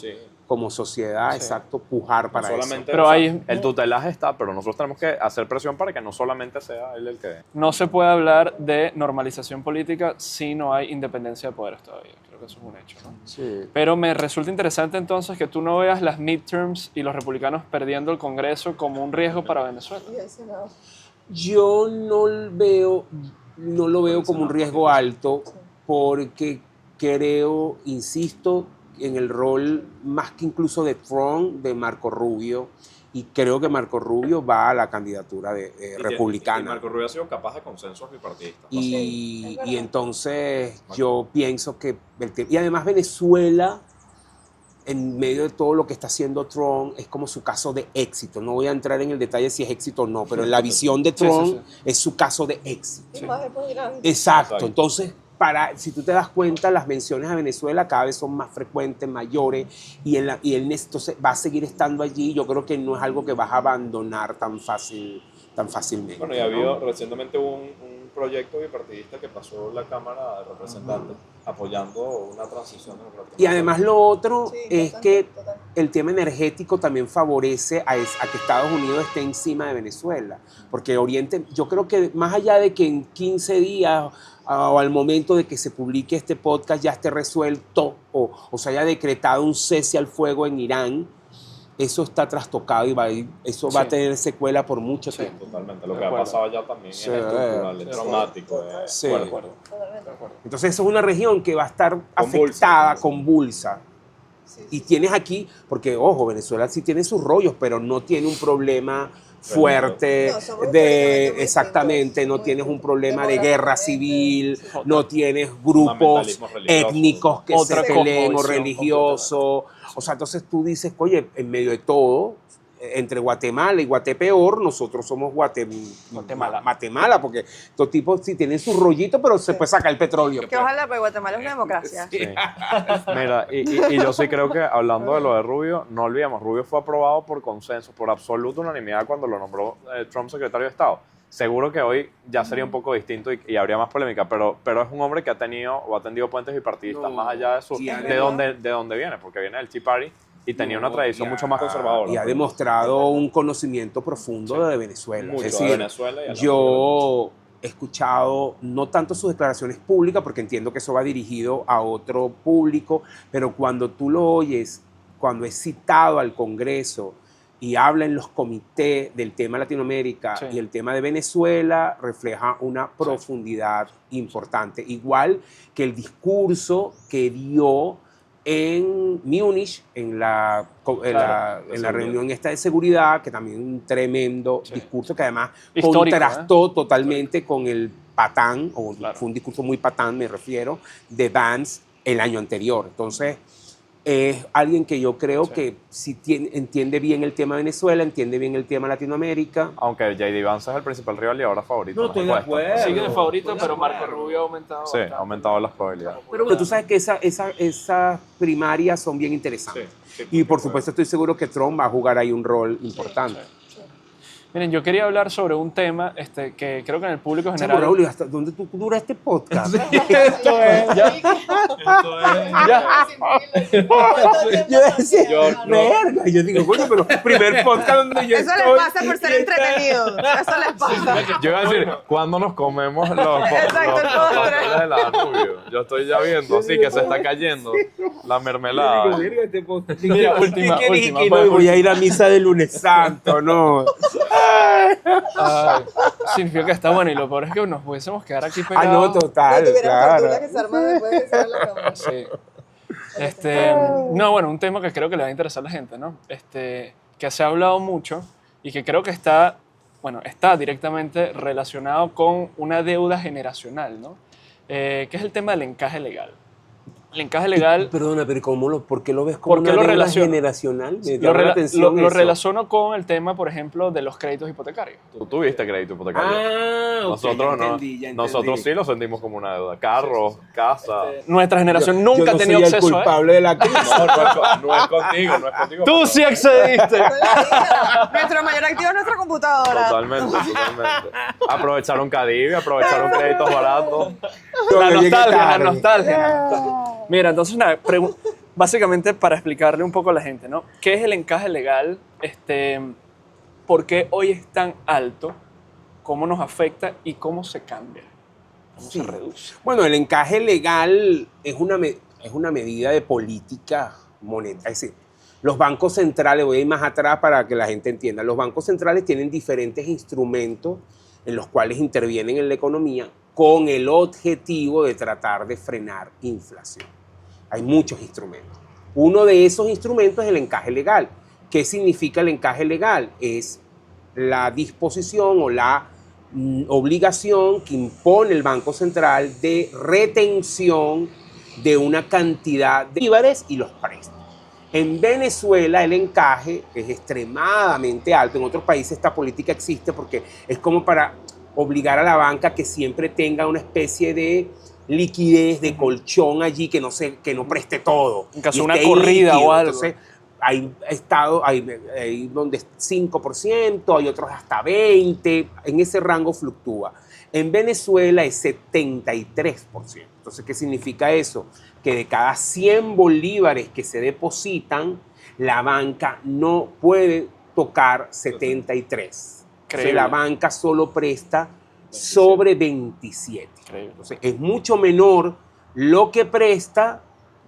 [SPEAKER 2] como sociedad, exacto, pujar para eso.
[SPEAKER 1] Pero
[SPEAKER 3] o sea,
[SPEAKER 1] hay-
[SPEAKER 3] el tutelaje está, pero nosotros tenemos que hacer presión para que no solamente sea él el que...
[SPEAKER 1] No se puede hablar de normalización política si no hay independencia de poderes todavía. Creo que eso es un hecho, ¿no?
[SPEAKER 2] Sí.
[SPEAKER 1] Pero me resulta interesante entonces que tú no veas las midterms y los republicanos perdiendo el Congreso como un riesgo para Venezuela.
[SPEAKER 2] Yo no lo veo como un riesgo alto, porque creo, insisto, en el rol más que incluso de Trump, de Marco Rubio, y creo que Marco Rubio va a la candidatura republicana.
[SPEAKER 3] Y Marco Rubio ha sido capaz de consensos bipartidistas.
[SPEAKER 2] Y entonces yo pienso que... Y además Venezuela, en medio de todo lo que está haciendo Trump, es como su caso de éxito. No voy a entrar en el detalle si es éxito o no, pero en la visión de Trump es su caso de éxito. Exacto. Entonces, si tú te das cuenta, las menciones a Venezuela cada vez son más frecuentes, mayores, y él entonces va a seguir estando allí. Yo creo que no es algo que vas a abandonar tan fácilmente.
[SPEAKER 3] Bueno, y ha habido recientemente un proyecto bipartidista que pasó la Cámara de Representantes apoyando una transición democrática.
[SPEAKER 2] Y además lo otro es que el tema energético también favorece a que Estados Unidos esté encima de Venezuela. Porque Oriente, yo creo que más allá de que en 15 días o al momento de que se publique este podcast ya esté resuelto o se haya decretado un cese al fuego en Irán, eso está trastocado y eso va a tener secuela por mucho tiempo.
[SPEAKER 3] Totalmente. Lo que ha pasado allá también es estructural, es traumático.
[SPEAKER 2] Sí.
[SPEAKER 3] Fuerte.
[SPEAKER 2] Entonces eso es una región que va a estar afectada, convulsa. Y tienes aquí, porque ojo, Venezuela sí tiene sus rollos, pero no tiene un problema fuerte exactamente, no tienes un problema de guerra civil, no tienes grupos étnicos que se peleen o religiosos. O sea, entonces tú dices, oye, en medio de todo, entre Guatemala y Guatepeor, nosotros somos Guatemala, porque estos tipos sí tienen su rollito, pero se puede sacar el petróleo.
[SPEAKER 4] Que ojalá, pues Guatemala es una democracia.
[SPEAKER 3] Sí. Mira, y yo sí creo que hablando de lo de Rubio, no olvidemos, Rubio fue aprobado por consenso, por absoluta unanimidad cuando lo nombró Trump secretario de Estado. Seguro que hoy ya sería un poco distinto y habría más polémica, pero es un hombre que ha tenido o ha tendido puentes bipartidistas más allá de dónde viene, porque viene del Tea Party y tenía una tradición mucho más conservadora.
[SPEAKER 2] Y ha demostrado un conocimiento profundo de Venezuela.
[SPEAKER 3] Mucho
[SPEAKER 2] es decir,
[SPEAKER 3] de Venezuela y
[SPEAKER 2] yo he escuchado no tanto sus declaraciones públicas, porque entiendo que eso va dirigido a otro público, pero cuando tú lo oyes, cuando es citado al Congreso, y habla en los comités del tema Latinoamérica
[SPEAKER 1] Sí.
[SPEAKER 2] y el tema de Venezuela, refleja una profundidad importante. Igual que el discurso que dio en Múnich, en la reunión esta de seguridad, que también un tremendo
[SPEAKER 1] Sí.
[SPEAKER 2] discurso que además
[SPEAKER 1] Histórico,
[SPEAKER 2] contrastó totalmente con el patán, o
[SPEAKER 1] Claro.
[SPEAKER 2] fue un discurso muy patán, me refiero, de Vance el año anterior. Entonces, es alguien que yo creo
[SPEAKER 1] Sí.
[SPEAKER 2] que si entiende bien el tema Venezuela, entiende bien el tema Latinoamérica.
[SPEAKER 3] Aunque J.D. Vance es el principal rival y ahora favorito.
[SPEAKER 2] No,
[SPEAKER 3] en las
[SPEAKER 2] estoy de
[SPEAKER 3] encuestas.
[SPEAKER 2] acuerdo.
[SPEAKER 1] Sigue de favorito,
[SPEAKER 2] Estoy de
[SPEAKER 1] pero Marco
[SPEAKER 2] acuerdo.
[SPEAKER 1] Rubio ha aumentado
[SPEAKER 3] Sí,
[SPEAKER 1] bastante.
[SPEAKER 3] ha aumentado las probabilidades.
[SPEAKER 2] Pero tú sabes que esas primarias son bien interesantes. Y por supuesto estoy seguro que Trump va a jugar ahí un rol importante.
[SPEAKER 1] Miren, yo quería hablar sobre un tema que creo que en el público
[SPEAKER 2] Chamo,
[SPEAKER 1] general...
[SPEAKER 2] Raúl, ¿y hasta dónde tú duras este podcast?
[SPEAKER 1] Esto es... Ya.
[SPEAKER 2] Yo decía,
[SPEAKER 3] Yo no.
[SPEAKER 2] verga. Yo digo, coño, pero primer podcast donde yo
[SPEAKER 4] Eso
[SPEAKER 2] estoy.
[SPEAKER 4] les pasa por ser entretenidos. Eso les pasa.
[SPEAKER 3] Yo iba a decir, ¿cuándo nos comemos los
[SPEAKER 4] Exacto, el postre.
[SPEAKER 3] pasteles de la Rubio? Yo estoy ya viendo, así que se está cayendo la mermelada.
[SPEAKER 2] Yo digo, verga, este podcast.
[SPEAKER 1] Mira,
[SPEAKER 2] ¿Y
[SPEAKER 1] última,
[SPEAKER 2] qué dije?
[SPEAKER 1] última,
[SPEAKER 2] Que
[SPEAKER 1] pues,
[SPEAKER 2] no, voy a ir a misa de lunes santo, no.
[SPEAKER 1] Ay, significa que está bueno y lo peor es que nos pudiésemos quedar aquí
[SPEAKER 2] Ah,
[SPEAKER 1] pegados.
[SPEAKER 2] no, total, claro.
[SPEAKER 4] que se arma después de que se la cámara.
[SPEAKER 1] Sí. No, bueno, un tema que creo que le va a interesar a la gente, ¿no? Que se ha hablado mucho y que creo que está directamente relacionado con una deuda generacional, ¿no? Que es el tema del encaje legal. El encaje legal
[SPEAKER 2] Perdona, pero ¿por qué lo ves como
[SPEAKER 1] ¿Por qué
[SPEAKER 2] una
[SPEAKER 1] lo
[SPEAKER 2] deuda
[SPEAKER 1] relaciono?
[SPEAKER 2] generacional? Me
[SPEAKER 1] lo,
[SPEAKER 2] llama la
[SPEAKER 1] rela-
[SPEAKER 2] atención
[SPEAKER 1] lo
[SPEAKER 2] eso.
[SPEAKER 1] relaciono con el tema, por ejemplo, de los créditos hipotecarios.
[SPEAKER 3] Tú tuviste crédito hipotecario.
[SPEAKER 2] Ah, ok,
[SPEAKER 3] Nosotros
[SPEAKER 2] ya
[SPEAKER 3] no.
[SPEAKER 2] entendí, ya
[SPEAKER 3] Nosotros
[SPEAKER 2] entendí.
[SPEAKER 3] sí lo sentimos como una deuda. Carros, casa.
[SPEAKER 1] Nuestra generación
[SPEAKER 2] Yo
[SPEAKER 1] nunca
[SPEAKER 2] no
[SPEAKER 1] ha tenido
[SPEAKER 2] soy el
[SPEAKER 1] acceso a él.
[SPEAKER 2] culpable de la crisis.
[SPEAKER 3] No es contigo, no es contigo.
[SPEAKER 1] Tú sí accediste.
[SPEAKER 4] Nuestro mayor activo es nuestra computadora.
[SPEAKER 3] Totalmente. Aprovecharon Cadivi, aprovecharon créditos baratos.
[SPEAKER 1] La
[SPEAKER 2] Yo llegué
[SPEAKER 1] nostalgia, la
[SPEAKER 2] tarde.
[SPEAKER 1] nostalgia. Mira, entonces nada, básicamente para explicarle un poco a la gente, ¿no? ¿Qué es el encaje legal? ¿Por qué hoy es tan alto? ¿Cómo nos afecta y cómo se cambia? ¿Cómo
[SPEAKER 2] Sí.
[SPEAKER 1] se reduce?
[SPEAKER 2] Bueno, el encaje legal es una medida de política monetaria. Es decir, los bancos centrales, voy a ir más atrás para que la gente entienda, los bancos centrales tienen diferentes instrumentos en los cuales intervienen en la economía con el objetivo de tratar de frenar inflación. Hay muchos instrumentos. Uno de esos instrumentos es el encaje legal. ¿Qué significa el encaje legal? Es la disposición o la obligación que impone el Banco Central de retención de una cantidad de bolívares y los préstamos. En Venezuela el encaje es extremadamente alto. En otros países esta política existe porque es como para obligar a la banca que siempre tenga una especie de liquidez, de colchón allí, que no preste todo.
[SPEAKER 1] En caso
[SPEAKER 2] Y
[SPEAKER 1] de una
[SPEAKER 2] esté
[SPEAKER 1] corrida
[SPEAKER 2] líquido.
[SPEAKER 1] o algo.
[SPEAKER 2] Entonces, hay estados, hay donde es 5%, hay otros hasta 20%, en ese rango fluctúa. En Venezuela es 73%. Entonces, ¿qué significa eso? Que de cada 100 bolívares que se depositan, la banca no puede tocar 73. Entonces, la banca solo presta sobre 27.
[SPEAKER 1] Increíble.
[SPEAKER 2] Entonces, es mucho menor lo que presta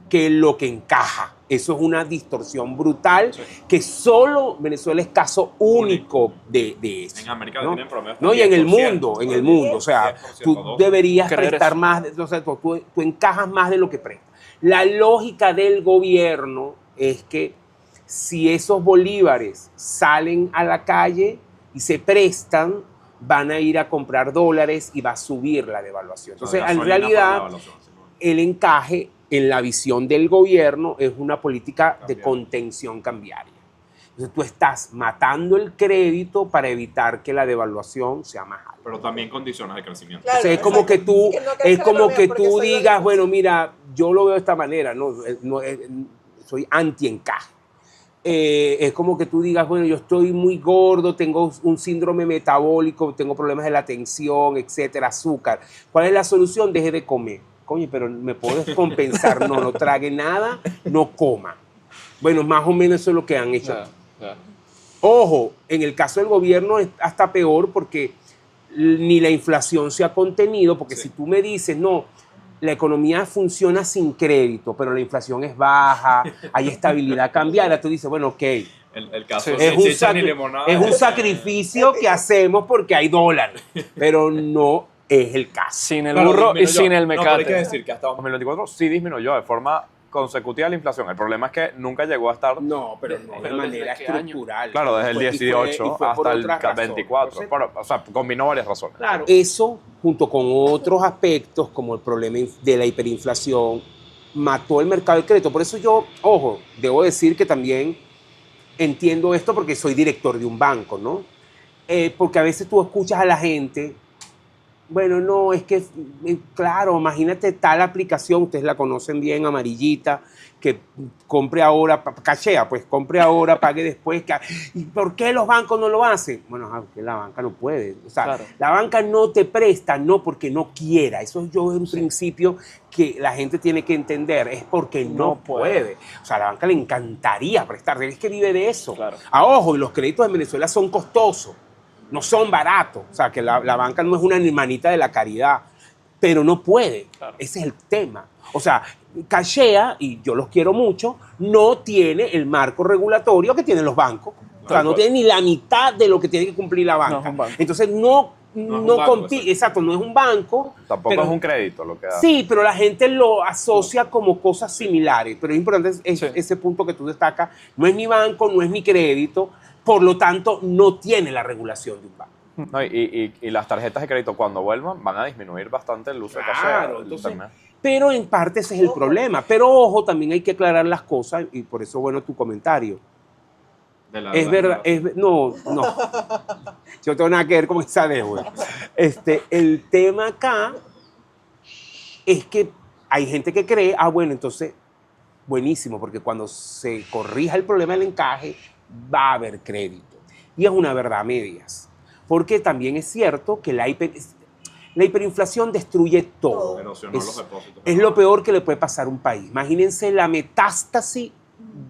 [SPEAKER 2] que lo que encaja. Eso es una distorsión brutal que solo Venezuela es caso único de eso.
[SPEAKER 3] En América
[SPEAKER 2] ¿no?
[SPEAKER 3] Latina en promedio está
[SPEAKER 2] No, y en el
[SPEAKER 3] 10%,
[SPEAKER 2] mundo, en el mundo. O sea,
[SPEAKER 3] 10%,
[SPEAKER 2] tú
[SPEAKER 3] 12%.
[SPEAKER 2] deberías
[SPEAKER 1] Creer
[SPEAKER 2] prestar
[SPEAKER 1] eso.
[SPEAKER 2] más, o sea, tú encajas más de lo que prestas. La lógica del gobierno es que si esos bolívares salen a la calle y se prestan, van a ir a comprar dólares y va a subir la devaluación. Entonces, en realidad, el encaje en la visión del gobierno es una política de contención cambiaria. Entonces, tú estás matando el crédito para evitar que la devaluación sea más alta.
[SPEAKER 3] Pero también condiciones de crecimiento.
[SPEAKER 2] O sea, es como que tú, digas, bueno, mira, yo lo veo de esta manera, soy anti-encaje. Es como que tú digas, bueno, yo estoy muy gordo, tengo un síndrome metabólico, tengo problemas de la tensión, etcétera, azúcar. ¿Cuál es la solución? Deje de comer. Coño, pero me puedo descompensar. No trague nada, no coma. Bueno, más o menos eso es lo que han hecho. Ojo, en el caso del gobierno es hasta peor porque ni la inflación se ha contenido, porque si tú me dices, no, la economía funciona sin crédito, pero la inflación es baja, hay estabilidad cambiaria, tú dices, bueno, ok,
[SPEAKER 3] El caso
[SPEAKER 1] Sí.
[SPEAKER 3] de
[SPEAKER 2] Es un,
[SPEAKER 3] chicha ni limonada.
[SPEAKER 2] es un sacrificio que hacemos porque hay dólares, pero no es el caso.
[SPEAKER 1] Sin el
[SPEAKER 3] Claro,
[SPEAKER 1] burro y
[SPEAKER 3] disminuyó.
[SPEAKER 1] sin el
[SPEAKER 3] No, pero hay que
[SPEAKER 1] mecate.
[SPEAKER 3] decir que hasta 2024 sí disminuyó de forma consecutiva la inflación. El problema es que nunca llegó a estar...
[SPEAKER 2] No, pero no de
[SPEAKER 1] Pero
[SPEAKER 2] manera
[SPEAKER 1] ¿desde qué año?
[SPEAKER 2] estructural.
[SPEAKER 3] Claro, desde el
[SPEAKER 2] Y fue-
[SPEAKER 3] 18
[SPEAKER 2] y fue por
[SPEAKER 3] hasta el
[SPEAKER 2] otra razón.
[SPEAKER 3] 24.
[SPEAKER 2] Entonces,
[SPEAKER 3] O sea, combinó varias razones.
[SPEAKER 2] claro, eso junto con otros aspectos como el problema de la hiperinflación mató el mercado del crédito. Por eso yo, ojo, debo decir que también entiendo esto porque soy director de un banco, ¿no? Porque a veces tú escuchas a la gente, bueno, no, es que, claro, imagínate tal aplicación, ustedes la conocen bien, amarillita, que compre ahora, cachea, pues compre ahora, pague después. ¿Y por qué los bancos no lo hacen? Bueno, porque la banca no puede. O sea,
[SPEAKER 1] Claro.
[SPEAKER 2] la banca no te presta, no porque no quiera. Eso yo es un principio que la gente tiene que entender, es porque no
[SPEAKER 1] No puede.
[SPEAKER 2] puede. O sea, a la banca le encantaría prestar, es que vive de eso.
[SPEAKER 1] Claro.
[SPEAKER 2] A ojo, y los créditos en Venezuela son costosos, no son baratos. O sea, que la banca no es una hermanita de la caridad, pero no puede.
[SPEAKER 1] Claro.
[SPEAKER 2] Ese es el tema. O sea, Cachea, y yo los quiero mucho, no tiene el marco regulatorio que tienen los bancos. O sea, no tiene ni la mitad de lo que tiene que cumplir la banca.
[SPEAKER 1] No es un banco.
[SPEAKER 2] Entonces, no
[SPEAKER 3] es un banco,
[SPEAKER 2] compite. Exacto, no es un banco.
[SPEAKER 3] Tampoco
[SPEAKER 2] pero-
[SPEAKER 3] es un crédito lo que da.
[SPEAKER 2] Sí, pero la gente lo asocia como cosas similares. Pero es importante
[SPEAKER 1] Sí.
[SPEAKER 2] ese punto que tú destacas. No es ni banco, no es ni crédito. Por lo tanto, no tiene la regulación de un banco.
[SPEAKER 3] No, y las tarjetas de crédito cuando vuelvan van a disminuir bastante el uso de
[SPEAKER 2] Claro,
[SPEAKER 3] cachea.
[SPEAKER 2] entonces, pero en parte ese es el problema. Pero ojo, también hay que aclarar las cosas y por eso, bueno, tu comentario. Es verdad, no. Yo no tengo nada que ver con esa deuda. El tema acá es que hay gente que cree, bueno, entonces, buenísimo, porque cuando se corrija el problema del encaje, va a haber crédito. Y es una verdad a medias. Porque también es cierto que la hiperinflación destruye todo.
[SPEAKER 3] Erosionó los
[SPEAKER 2] Es,
[SPEAKER 3] depósitos.
[SPEAKER 2] es lo peor que le puede pasar a un país. Imagínense la metástasis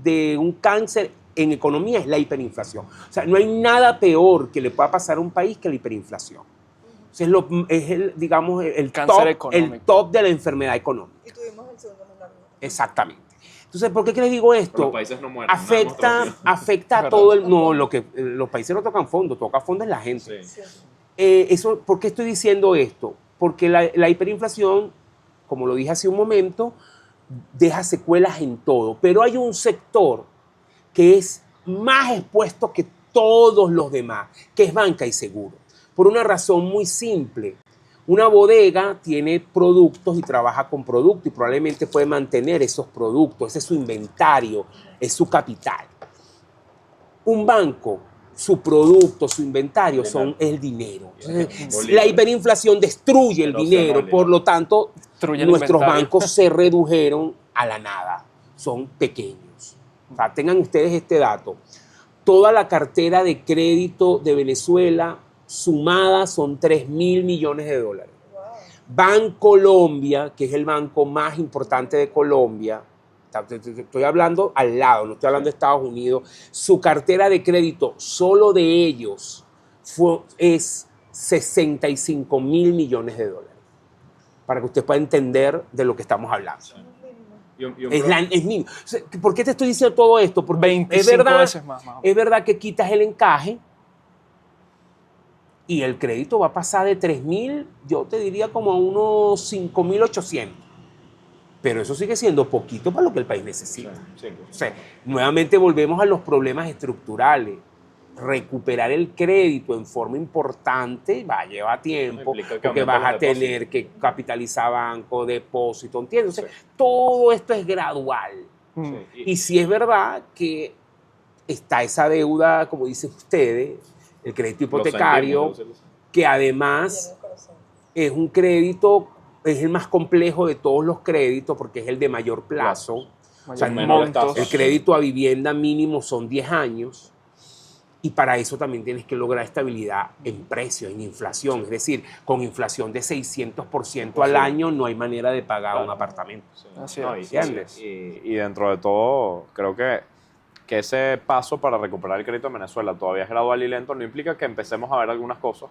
[SPEAKER 2] de un cáncer en economía es la hiperinflación. O sea, no hay nada peor que le pueda pasar a un país que la hiperinflación. O sea, es el, digamos, el
[SPEAKER 1] Cáncer económico.
[SPEAKER 2] el top de la enfermedad económica.
[SPEAKER 4] Y tuvimos el segundo más largo.
[SPEAKER 2] Exactamente. Entonces, ¿por qué les digo esto?
[SPEAKER 3] Los países no mueren.
[SPEAKER 2] Afecta a
[SPEAKER 1] Verdad.
[SPEAKER 2] todo el... No, los países no tocan fondo, toca fondo es la gente.
[SPEAKER 3] Sí.
[SPEAKER 2] ¿Por qué estoy diciendo esto? Porque la hiperinflación, como lo dije hace un momento, deja secuelas en todo. Pero hay un sector que es más expuesto que todos los demás, que es banca y seguro. Por una razón muy simple. Una bodega tiene productos y trabaja con productos y probablemente puede mantener esos productos. Ese es su inventario, es su capital. Un banco, su producto, su inventario es el dinero. Entonces, la hiperinflación destruye el
[SPEAKER 3] Erosiona
[SPEAKER 2] dinero,
[SPEAKER 3] el
[SPEAKER 2] por lo tanto,
[SPEAKER 1] Destruye el
[SPEAKER 2] nuestros
[SPEAKER 1] inventario.
[SPEAKER 2] bancos se redujeron a la nada. Son pequeños. O sea, tengan ustedes este dato. Toda la cartera de crédito de Venezuela sumada son 3.000 millones de dólares. Bancolombia, que es el banco más importante de Colombia, estoy hablando al lado, no estoy hablando de Estados Unidos, su cartera de crédito solo de ellos es 65.000 millones de dólares. Para que usted pueda entender de lo que estamos hablando. Es mínimo. O sea, ¿por qué te estoy diciendo todo esto? Porque
[SPEAKER 1] 25 veces más o menos.
[SPEAKER 2] es verdad que quitas el encaje y el crédito va a pasar de 3.000, yo te diría como a unos 5.800. Pero eso sigue siendo poquito para lo que el país necesita. O sea, nuevamente volvemos a los problemas estructurales. Recuperar el crédito en forma importante lleva tiempo,
[SPEAKER 3] Implica que
[SPEAKER 2] porque
[SPEAKER 3] aumenten
[SPEAKER 2] vas a
[SPEAKER 3] los
[SPEAKER 2] tener que capitalizar banco, depósito, ¿entiendes? O sea, todo esto es gradual.
[SPEAKER 1] Mm.
[SPEAKER 2] Y sí es verdad que está esa deuda, como dicen ustedes, el crédito hipotecario, que además es un crédito, es el más complejo de todos los créditos porque es el de mayor plazo. O sea,
[SPEAKER 1] Menores tasas.
[SPEAKER 2] el crédito a vivienda mínimo son 10 años y para eso también tienes que lograr estabilidad en precios, en inflación. Es decir, con inflación de 600% al año no hay manera de pagar un apartamento.
[SPEAKER 1] Así
[SPEAKER 3] No,
[SPEAKER 1] es.
[SPEAKER 2] ¿Entiendes?
[SPEAKER 3] y dentro de todo, creo que ese paso para recuperar el crédito en Venezuela todavía es gradual y lento, no implica que empecemos a ver algunas cosas,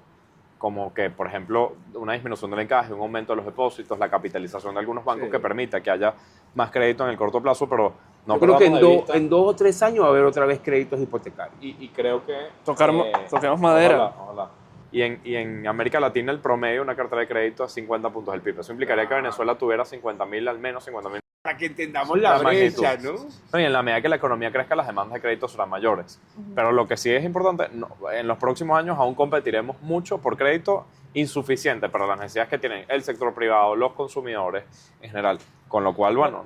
[SPEAKER 3] como que, por ejemplo, una disminución del encaje, un aumento de los depósitos, la capitalización de algunos bancos que permita que haya más crédito en el corto plazo, pero No
[SPEAKER 2] Yo creo que
[SPEAKER 3] perdamos de vista.
[SPEAKER 2] en 2 o 3 años va a haber otra vez créditos hipotecarios.
[SPEAKER 3] Y creo que...
[SPEAKER 1] Toquemos madera.
[SPEAKER 3] Ojalá, ojalá. Y en América Latina el promedio de una cartera de crédito es 50 puntos del PIB. Eso implicaría que Venezuela tuviera 50.000, al menos 50.000.
[SPEAKER 2] Para que entendamos la
[SPEAKER 3] magnitud.
[SPEAKER 2] brecha, ¿no?
[SPEAKER 3] No, y en la medida que la economía crezca, las demandas de crédito serán mayores. Pero lo que sí es importante, en los próximos años aún competiremos mucho por crédito insuficiente para las necesidades que tienen el sector privado, los consumidores en general. Con lo cual, bueno,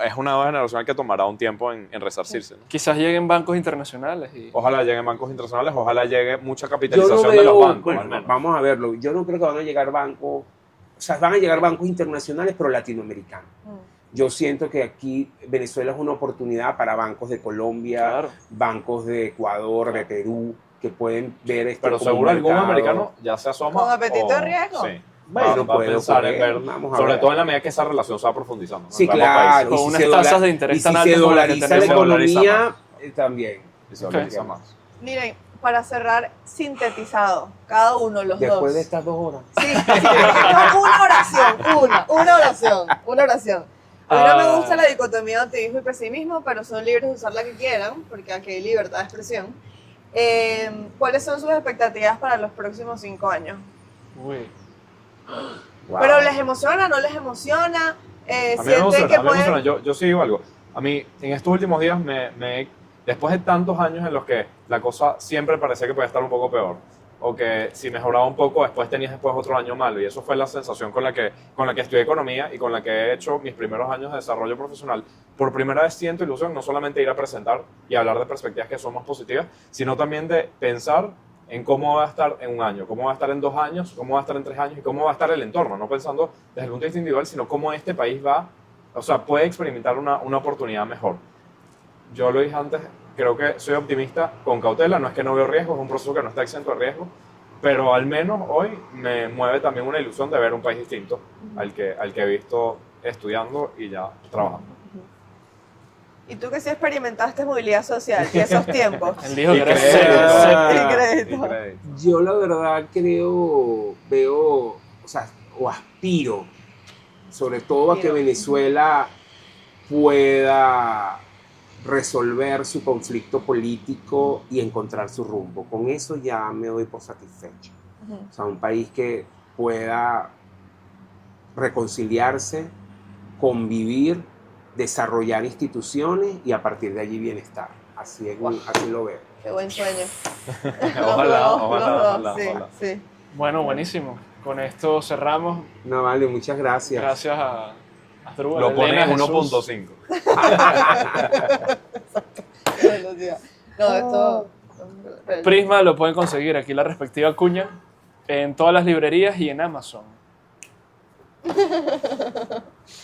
[SPEAKER 3] es una nueva generación que tomará un tiempo en resarcirse, ¿no?
[SPEAKER 1] Quizás lleguen bancos internacionales y...
[SPEAKER 3] Ojalá lleguen bancos internacionales, ojalá llegue mucha
[SPEAKER 2] Yo no
[SPEAKER 3] capitalización de
[SPEAKER 2] veo,
[SPEAKER 3] los bancos,
[SPEAKER 2] bueno,
[SPEAKER 3] al menos.
[SPEAKER 2] vamos a verlo. Yo no creo que van a llegar bancos, o sea, van a llegar bancos internacionales, pero latinoamericanos. Yo siento que aquí Venezuela es una oportunidad para bancos de Colombia,
[SPEAKER 1] Claro.
[SPEAKER 2] bancos de Ecuador, de Perú, que pueden ver esto
[SPEAKER 3] Pero
[SPEAKER 2] como
[SPEAKER 3] seguro
[SPEAKER 2] un
[SPEAKER 3] algún
[SPEAKER 2] mercado.
[SPEAKER 3] americano ya se asoma.
[SPEAKER 4] ¿Con apetito de
[SPEAKER 3] o-
[SPEAKER 4] riesgo?
[SPEAKER 3] Sí.
[SPEAKER 2] Bueno,
[SPEAKER 3] va a
[SPEAKER 2] puede
[SPEAKER 3] pensar en
[SPEAKER 2] ocurrir.
[SPEAKER 3] ver,
[SPEAKER 2] Vamos a
[SPEAKER 3] sobre
[SPEAKER 2] ver.
[SPEAKER 3] todo en la medida que esa relación se va profundizando, ¿no?
[SPEAKER 2] Sí,
[SPEAKER 3] entre ambos
[SPEAKER 2] claro.
[SPEAKER 3] países.
[SPEAKER 1] Con
[SPEAKER 2] y si
[SPEAKER 1] unas
[SPEAKER 2] se
[SPEAKER 1] tasas de interés
[SPEAKER 2] y
[SPEAKER 1] tan
[SPEAKER 2] si
[SPEAKER 1] altas
[SPEAKER 2] se
[SPEAKER 1] como las que
[SPEAKER 2] dolariza la
[SPEAKER 1] tenemos.
[SPEAKER 2] economía, también.
[SPEAKER 3] Y se valoriza más.
[SPEAKER 4] Miren, para cerrar, sintetizado, cada uno, los
[SPEAKER 2] Después
[SPEAKER 4] dos.
[SPEAKER 2] de estas 2 horas.
[SPEAKER 4] Sí, no, una oración. A mí no me gusta la dicotomía de optimismo y pesimismo, pero son libres de usar la que quieran, porque aquí hay libertad de expresión. ¿Cuáles son sus expectativas para los próximos 5 años?
[SPEAKER 1] Uy.
[SPEAKER 2] Wow.
[SPEAKER 4] ¿Pero les emociona, no les emociona?
[SPEAKER 3] A mí me emociona,
[SPEAKER 4] ¿Sienten que
[SPEAKER 3] a mí me emociona.
[SPEAKER 4] pueden...?
[SPEAKER 3] Yo sí digo algo. A mí, en estos últimos días, después de tantos años en los que la cosa siempre parecía que podía estar un poco peor, o que si mejoraba un poco, tenías otro año malo, y eso fue la sensación con la que estudié economía y con la que he hecho mis primeros años de desarrollo profesional. Por primera vez siento ilusión, no solamente ir a presentar y hablar de perspectivas que son más positivas, sino también de pensar en cómo va a estar en un año, cómo va a estar en 2 años, cómo va a estar en 3 años y cómo va a estar el entorno, no pensando desde el punto de vista individual, sino cómo este país puede experimentar una oportunidad mejor. Yo lo dije antes, creo que soy optimista con cautela, no es que no veo riesgos, es un proceso que no está exento de riesgo, pero al menos hoy me mueve también una ilusión de ver un país distinto al que he visto estudiando y ya trabajando.
[SPEAKER 4] Y tú que sí experimentaste movilidad social y esos tiempos.
[SPEAKER 1] Él dijo que
[SPEAKER 3] Y
[SPEAKER 1] era
[SPEAKER 3] crédito.
[SPEAKER 4] Y crédito.
[SPEAKER 3] Y crédito.
[SPEAKER 2] Yo la verdad veo, o sea, o aspiro, sobre todo a que
[SPEAKER 4] Aspiro.
[SPEAKER 2] Venezuela pueda resolver su conflicto político y encontrar su rumbo. Con eso ya me doy por satisfecho. O sea, un país que pueda reconciliarse, convivir, desarrollar instituciones y a partir de allí bienestar. Así lo veo.
[SPEAKER 4] Qué buen sueño.
[SPEAKER 3] Ojalá,
[SPEAKER 4] Los dos,
[SPEAKER 3] ojalá,
[SPEAKER 4] los dos,
[SPEAKER 3] ojalá,
[SPEAKER 4] sí,
[SPEAKER 3] ojalá.
[SPEAKER 4] sí.
[SPEAKER 1] Bueno, buenísimo. Con esto cerramos.
[SPEAKER 2] No, vale, muchas gracias.
[SPEAKER 1] Gracias a Asdrúbal,
[SPEAKER 3] Lo pone
[SPEAKER 1] Elena,
[SPEAKER 3] en
[SPEAKER 1] Jesús.
[SPEAKER 3] 1.5.
[SPEAKER 4] No, esto...
[SPEAKER 1] Prisma lo pueden conseguir aquí la respectiva cuña en todas las librerías y en Amazon.